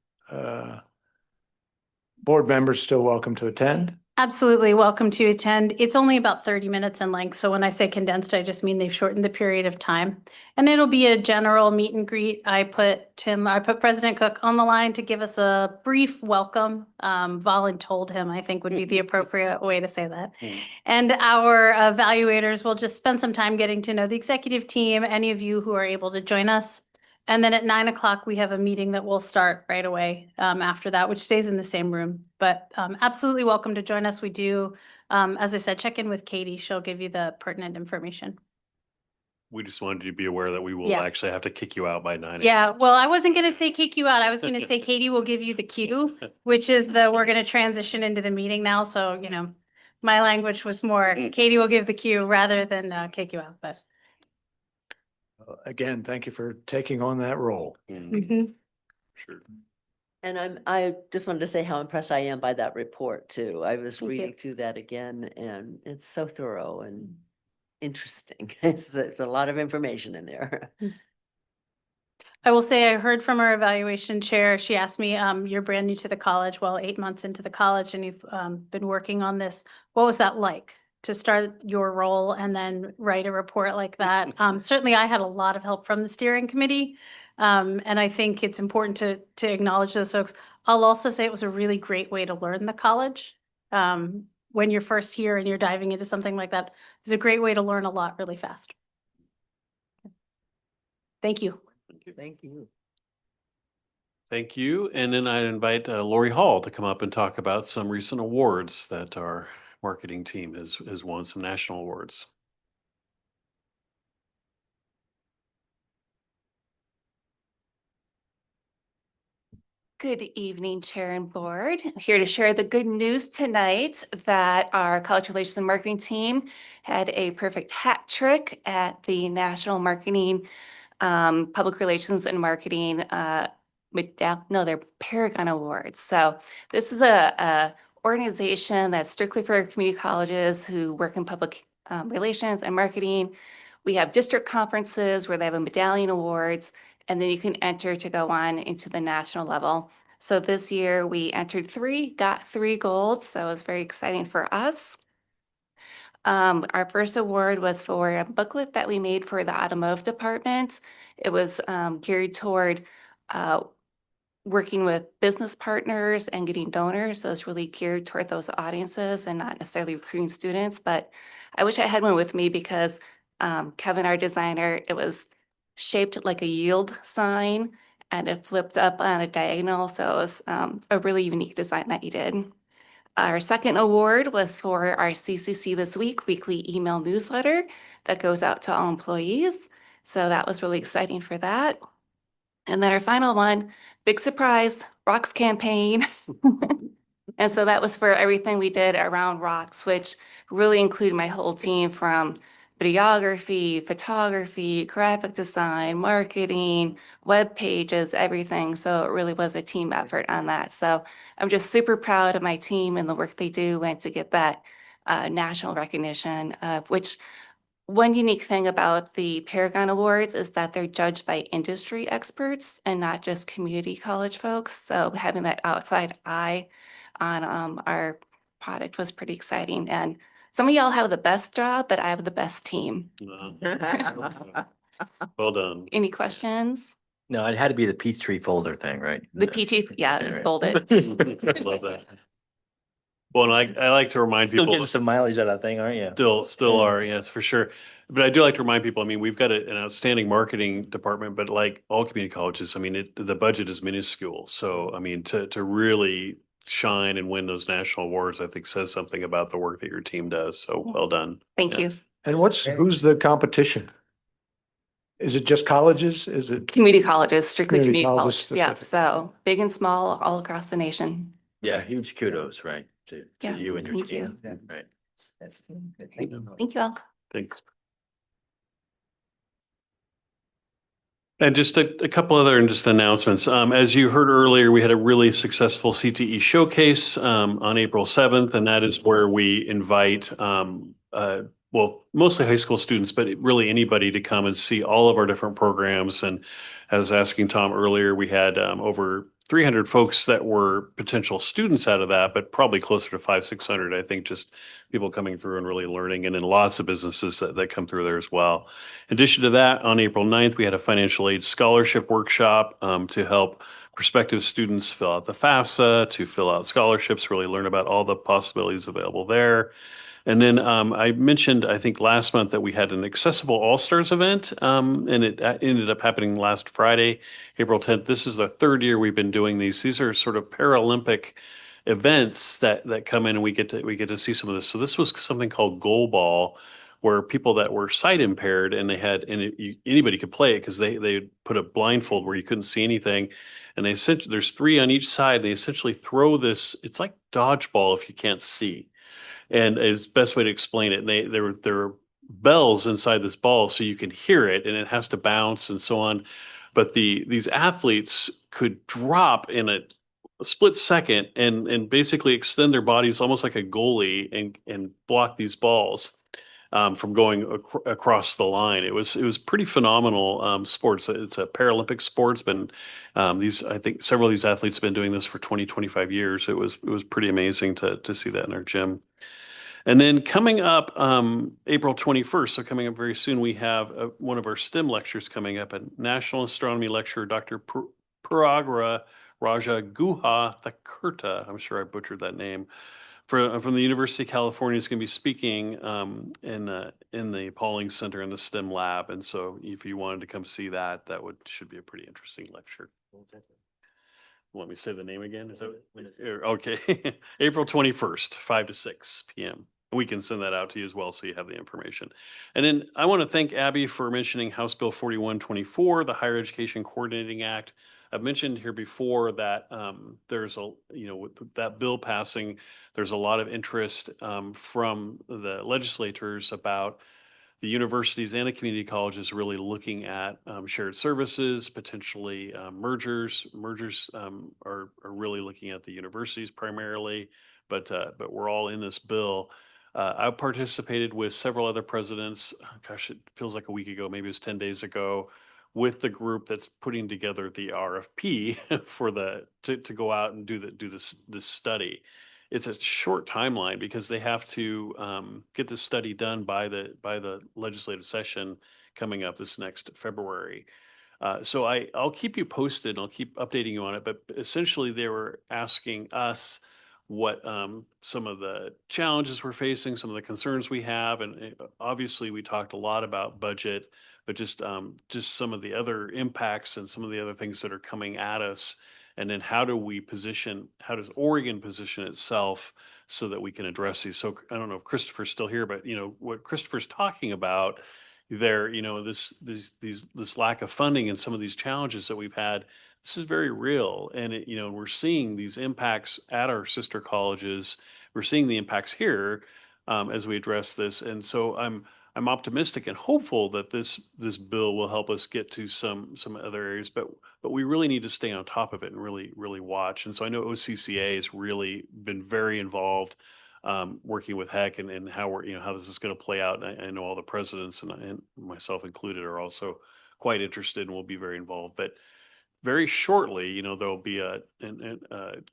board members still welcome to attend? Absolutely welcome to attend. It's only about 30 minutes in length. So when I say condensed, I just mean they've shortened the period of time. And it'll be a general meet and greet. I put President Cook on the line to give us a brief welcome. Voluntold him, I think would be the appropriate way to say that. And our evaluators will just spend some time getting to know the executive team, any of you who are able to join us. And then at 9 o'clock, we have a meeting that will start right away after that, which stays in the same room. But absolutely welcome to join us. We do, as I said, check in with Katie. She'll give you the pertinent information. We just wanted you to be aware that we will Yeah. actually have to kick you out by 9 a.m. Yeah, well, I wasn't going to say kick you out. I was going to say Katie will give you the cue, which is we're going to transition into the meeting now. So, my language was more Katie will give the cue rather than kick you out. But Again, thank you for taking on that role. Sure. And I just wanted to say how impressed I am by that report too. I was Thank you. reading through that again and it's so thorough and interesting. It's a lot of information in there. I will say I heard from our evaluation chair. She asked me, you're brand new to the college, well, 8 months into the college, and you've been working on this. What was that like to start your role and then write a report like that? Certainly, I had a lot of help from the steering committee, and I think it's important to acknowledge those folks. I'll also say it was a really great way to learn the college. When you're first here and you're diving into something like that, it's a great way to learn a lot really fast. Thank you. Thank you. Thank you. And then I invite Lori Hall to come up and talk about some recent awards that our marketing team has won, some national awards. Good evening, Chair and Board. I'm here to share the good news tonight that our College Relations and Marketing team had a perfect hat trick at the National Marketing, Public Relations and Marketing, they're Paragon Awards. So this is a organization that's strictly for community colleges who work in public relations and marketing. We have district conferences where they have a medallion awards, and then you can enter to go on into the national level. So this year we entered 3, got 3 golds. So it was very exciting for us. Our first award was for a booklet that we made for the automotive department. It was geared toward working with business partners and getting donors. So it's really geared toward those audiences and not necessarily recruiting students. But I wish I had one with me because Kevin, our designer, it was shaped like a yield sign and it flipped up on a diagonal. So it was a really unique design that you did. Our second award was for our CCC This Week weekly email newsletter that goes out to all employees. So that was really exciting for that. And then our final one, big surprise, Rocks campaign. And so that was for everything we did around Rocks, which really included my whole team from videography, photography, graphic design, marketing, web pages, everything. So it really was a team effort on that. So I'm just super proud of my team and the work they do and to get that national recognition, which one unique thing about the Paragon Awards is that they're judged by industry experts and not just community college folks. So having that outside eye on our product was pretty exciting. And some of y'all have the best job, but I have the best team. Well done. Any questions? No, it had to be the Peachtree folder thing, right? The PG, yeah, Right. sold it. Love that. Well, and I like to remind Still people. getting some mileage out of that thing, aren't you? Still Yeah. are, yes, for sure. But I do like to remind people, I mean, we've got an outstanding marketing department, but like all community colleges, I mean, the budget is minuscule. So, I mean, to really shine and win those national awards, I think says something about the work that your team does. So well done. Thank Yeah. you. And who's the competition? Is it just colleges? Is it? Community colleges, strictly Community community colleges colleges. Yeah, specific. so big and small all across the nation. Yeah, huge kudos, right, to Yeah, you and your thank team. you. Right. That's good. Thank you. Thank you all. Thanks. And just a couple other just announcements. As you heard earlier, we had a really successful CTE showcase on April 7th, and that is where we invite well, mostly high school students, but really anybody to come and see all of our different programs. And as asking Tom earlier, we had over 300 folks that were potential students out of that, but probably closer to 500-600, I think, just people coming through and really learning, and then lots of businesses that come through there as well. In addition to that, on April 9th, we had a financial aid scholarship workshop to help prospective students fill out the FAFSA, to fill out scholarships, really learn about all the possibilities available there. And then I mentioned, I think last month, that we had an Accessible All-Stars event, and it ended up happening last Friday, April 10th. This is the third year we've been doing these. These are sort of Paralympic events that come in, and we get to see some of this. So this was something called Goal Ball, where people that were sight impaired, and they had, anybody could play it because they put a blindfold where you couldn't see anything, and they essentially, there's three on each side. They essentially throw this. It's like dodgeball if you can't see. And is best way to explain it. And there were bells inside this ball, so you can hear it, and it has to bounce and so on. But these athletes could drop in a split second and basically extend their bodies almost like a goalie and block these balls from going across the line. It was pretty phenomenal sports. It's a Paralympic sport. It's been I think several of these athletes have been doing this for 25 years. It was pretty amazing to see that in our gym. And then coming up April 21st, so coming up very soon, we have one of our STEM lectures coming up, a National Astronomy lecture, Dr. Puragra Raja Guha Thakurta. I'm sure I butchered that name. From the University of California is going to be speaking in the Pauling Center in the STEM lab. And so if you wanted to come see that, should be a pretty interesting lecture. Want me to say the name again? Is that okay? April 21st, 5 to 6 p.m. We can send that out to you as well, so you have the information. And then I want to thank Abby for mentioning House Bill 4124, the Higher Education Coordinating Act. I've mentioned here before that there's with that bill passing, there's a lot of interest from the legislators about the universities and the community colleges really looking at shared services, potentially mergers. Mergers are really looking at the universities primarily, but we're all in this bill. I participated with several other presidents. Gosh, it feels like a week ago, maybe it was 10 days ago, with the group that's putting together the RFP for to go out and do this study. It's a short timeline because they have to get this study done by the legislative session coming up this next February. So I'll keep you posted. I'll keep updating you on it. But essentially, they were asking us what some of the challenges we're facing, some of the concerns we have, and obviously we talked a lot about budget, but just some of the other impacts and some of the other things that are coming at us. And then how does Oregon position itself so that we can address these? So I don't know if Christopher's still here, but what Christopher's talking about there, this lack of funding and some of these challenges that we've had, this is very real. And we're seeing these impacts at our sister colleges. We're seeing the impacts here as we address this. And so I'm optimistic and hopeful that this bill will help us get to some other areas, but we really need to stay on top of it and really watch. And so I know OCCA has really been very involved working with HEC and how how this is going to play out. And I know all the presidents and myself included are also quite interested and will be very involved. But very shortly, there'll be a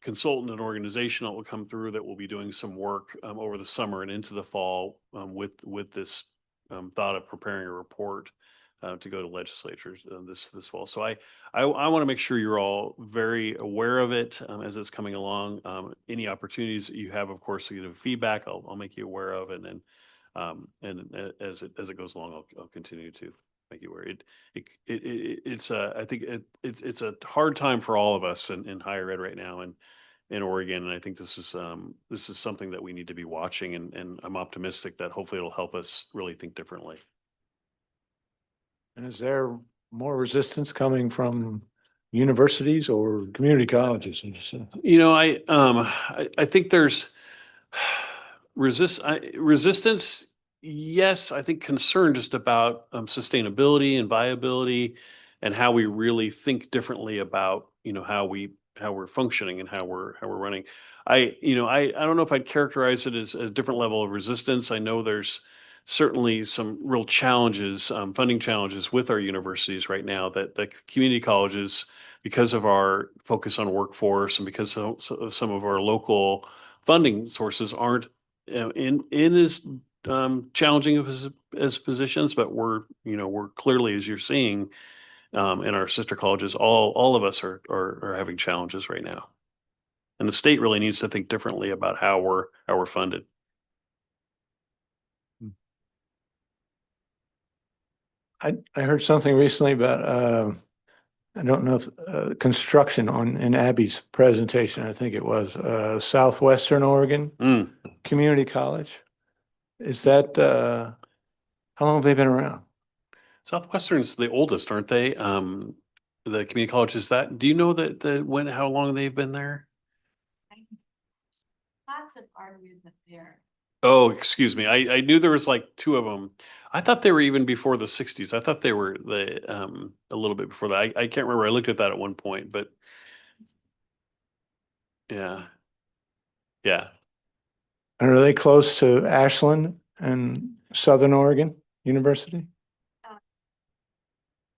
consultant and organization that will come through that will be doing some work over the summer and into the fall with this thought of preparing a report to go to legislatures this fall. So I want to make sure you're all very aware of it as it's coming along. Any opportunities that you have, of course, to give feedback, I'll make you aware of, and then as it goes along, I'll continue to make you aware. I think it's a hard time for all of us in higher ed right now in Oregon, and I think this is something that we need to be watching, and I'm optimistic that hopefully it'll help us really think differently. And is there more resistance coming from universities or community colleges? I think there's resistance. Yes, I think concern just about sustainability and viability and how we really think differently about how we're functioning and how we're running. I don't know if I'd characterize it as a different level of resistance. I know there's certainly some real challenges, funding challenges with our universities right now that the community colleges, because of our focus on workforce and because of some of our local funding sources aren't in as challenging as positions, but we're clearly, as you're seeing in our sister colleges, all of us are having challenges right now, and the state really needs to think differently about how we're funded. I heard something recently about, I don't know if, construction in Abby's presentation, I think it was, Southwestern Oregon Mm. Community College. Is that, how long have they been around? Southwestern's the oldest, aren't they? The community college is that, do you know how long they've been there? Lots of argument there. Oh, excuse me. I knew there was like two of them. I thought they were even before the 60s. I thought they were a little bit before that. I can't remember. I looked at that at one point, but yeah. Yeah. And are they close to Ashland and Southern Oregon University?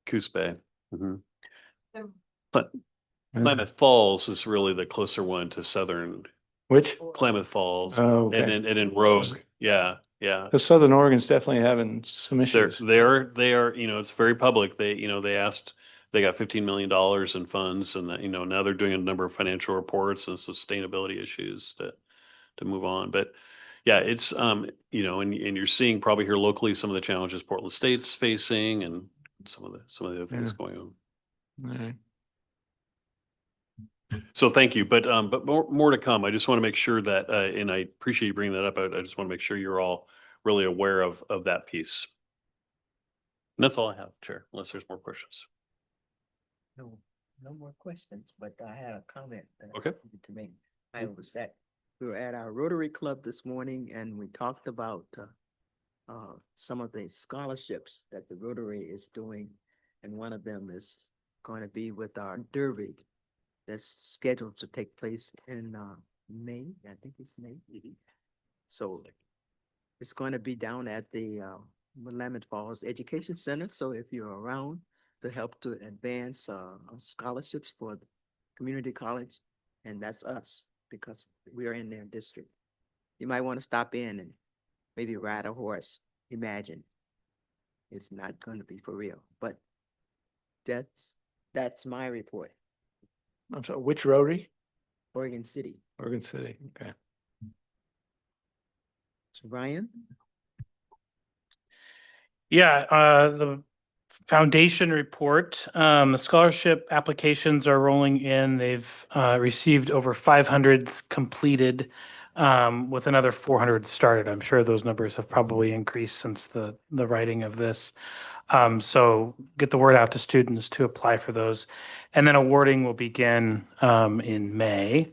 Coos Bay. Mhm. The- But Klamath Falls is really the closer one to Southern. Which? Klamath Falls. Oh, okay. And then Rogue. Yeah. Yeah. Because Southern Oregon's definitely having some issues. They are, it's very public. They asked, they got $15 million in funds and that, now they're doing a number of financial reports and sustainability issues to move on. But yeah, it's, and you're seeing probably here locally some of the challenges Portland State's facing and some of the other things going on. All right. So thank you, but more to come. I just want to make sure that, and I appreciate you bringing that up. I just want to make sure you're all really aware of that piece. And that's all I have, Chair, unless there's more questions. No, no more questions, but I had a comment. That I Okay. wanted to make. We were at our Rotary Club this morning and we talked about some of the scholarships that the Rotary is doing. And one of them is going to be with our Derby that's scheduled to take place in May. I think it's May. So it's going to be down at the Willamette Falls Education Center. So if you're around to help to advance scholarships for the community college, and that's us because we are in their district. You might want to stop in and maybe ride a horse. Imagine. It's not going to be for real, but that's my report. I'm sorry, which Rotary? Oregon City. Oregon City, okay. So Ryan? Yeah, the foundation report, the scholarship applications are rolling in. They've received over 500 completed, with another 400 started. I'm sure those numbers have probably increased since the writing of this. So get the word out to students to apply for those. And then awarding will begin in May.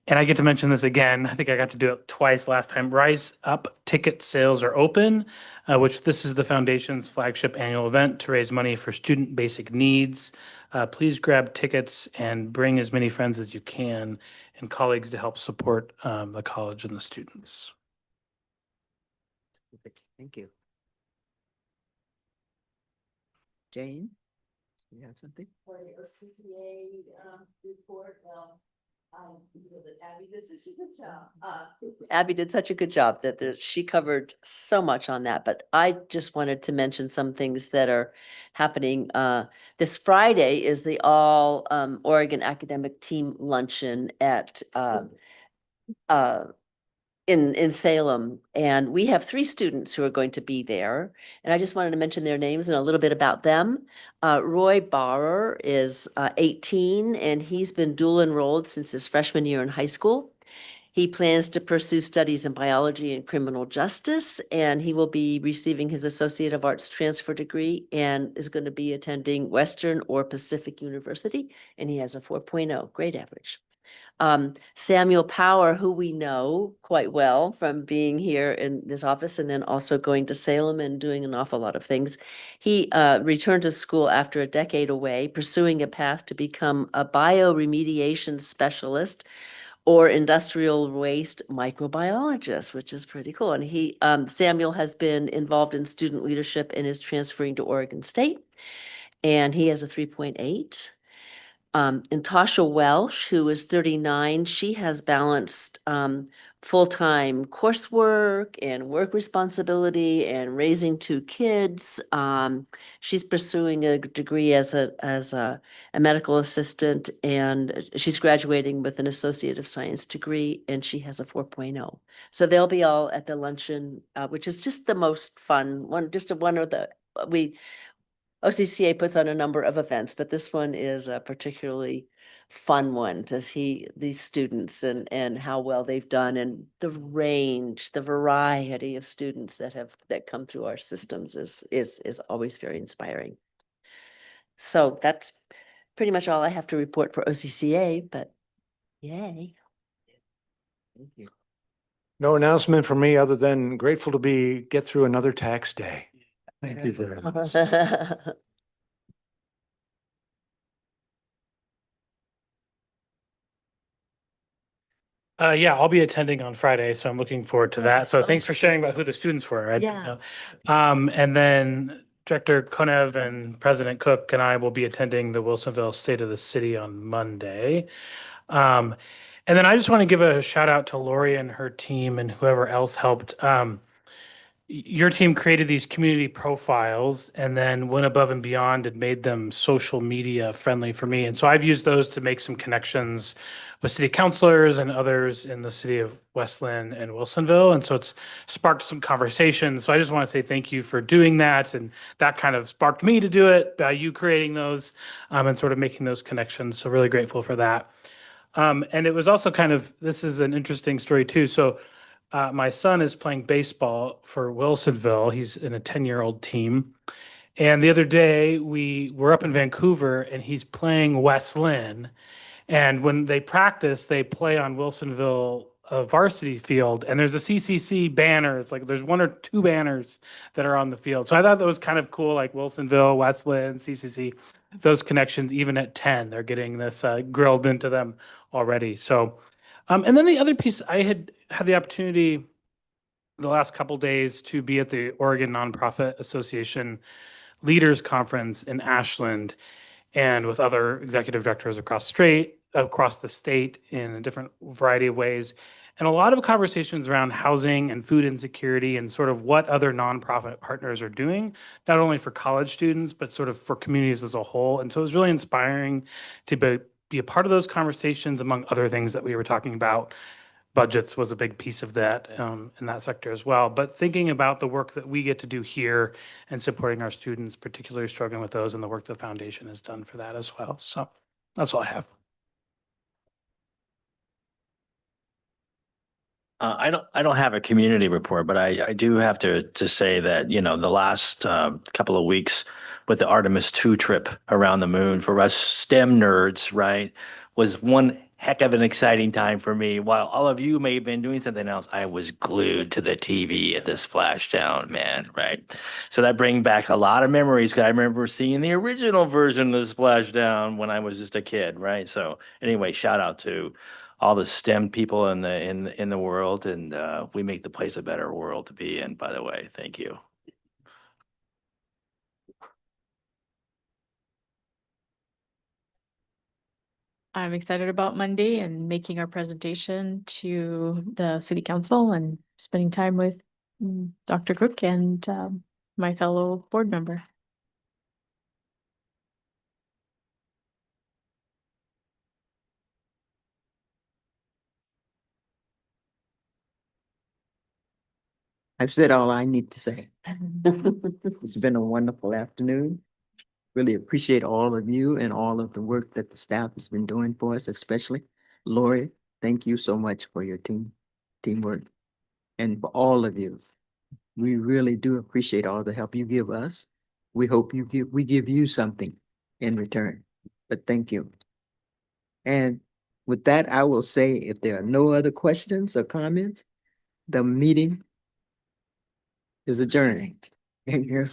And I get to mention this again. I think I got to do it twice last time. Rise Up ticket sales are open, which this is the foundation's flagship annual event to raise money for student basic needs. Please grab tickets and bring as many friends as you can and colleagues to help support the college and the students. Thank you. Jane, you have something? For your CCA report, Abby did such a good job. Abby did such a good job that she covered so much on that, but I just wanted to mention some things that are happening. This Friday is the All Oregon Academic Team Luncheon at in Salem, and we have 3 students who are going to be there. And I just wanted to mention their names and a little bit about them. Roy Bauer is 18, and he's been dual enrolled since his freshman year in high school. He plans to pursue studies in biology and criminal justice, and he will be receiving his Associate of Arts transfer degree and is going to be attending Western or Pacific University, and he has a 4.0 grade average. Samuel Power, who we know quite well from being here in this office and then also going to Salem and doing an awful lot of things. He returned to school after a decade away, pursuing a path to become a bioremediation specialist or industrial waste microbiologist, which is pretty cool. And he, Samuel has been involved in student leadership and is transferring to Oregon State. And he has a 3.8. And Tasha Welsh, who is 39, she has balanced full-time coursework and work responsibility and raising 2 kids. She's pursuing a degree as a medical assistant, and she's graduating with an Associate of Science degree, and she has a 4.0. So they'll be all at the luncheon, which is just the most fun one, just one of the OCCA puts on a number of events, but this one is a particularly fun one to see these students and how well they've done, and the range, the variety of students that come through our systems is always very inspiring. So that's pretty much all I have to report for OCCA, but yay. Thank you. No announcement from me other than grateful to get through another tax day. Thank you very much. Yeah, I'll be attending on Friday, so I'm looking forward to that. So thanks for sharing about who the students were. I didn't Yeah. know. And then Director Konev and President Cook and I will be attending the Wilsonville State of the City on Monday. And then I just want to give a shout out to Lori and her team and whoever else helped. Your team created these community profiles and then went above and beyond and made them social media friendly for me. And so I've used those to make some connections with city councilors and others in the city of West Lynn and Wilsonville. And so it's sparked some conversations. So I just want to say thank you for doing that. And that kind of sparked me to do it by you creating those and sort of making those connections. So really grateful for that. And it was also this is an interesting story too. So my son is playing baseball for Wilsonville. He's in a 10-year-old team. And the other day we were up in Vancouver and he's playing West Lynn. And when they practice, they play on Wilsonville varsity field. And there's a CCC banner. It's like there's 1 or 2 banners that are on the field. So I thought that was kind of cool, like Wilsonville, West Lynn, CCC, those connections, even at 10, they're getting this grilled into them already. So, and then the other piece, I had the opportunity the last couple days to be at the Oregon Nonprofit Association Leaders Conference in Ashland, and with other executive directors across the state in a different variety of ways. And a lot of conversations around housing and food insecurity and sort of what other nonprofit partners are doing, not only for college students, but sort of for communities as a whole. And so it was really inspiring to be a part of those conversations, among other things that we were talking about. Budgets was a big piece of that in that sector as well. But thinking about the work that we get to do here and supporting our students, particularly struggling with those, and the work the foundation has done for that as well. So that's all I have. I don't have a community report, but I do have to say that, the last couple of weeks with the Artemis 2 trip around the moon for us STEM nerds, right, was one heck of an exciting time for me. While all of you may have been doing something else, I was glued to the TV at the splashdown, man, right? So that brings back a lot of memories, because I remember seeing the original version of the splashdown when I was just a kid, right? So anyway, shout out to all the STEM people in the world, and we make the place a better world to be in, by the way. Thank you. I'm excited about Monday and making our presentation to the city council and spending time with Dr. Cook and my fellow board member. I've said all I need to say. It's been a wonderful afternoon. Really appreciate all of you and all of the work that the staff has been doing for us, especially Lori. Thank you so much for your teamwork, and for all of you. We really do appreciate all the help you give us. We hope we give you something in return. But thank you. And with that, I will say, if there are no other questions or comments, the meeting is adjourned. Thank you.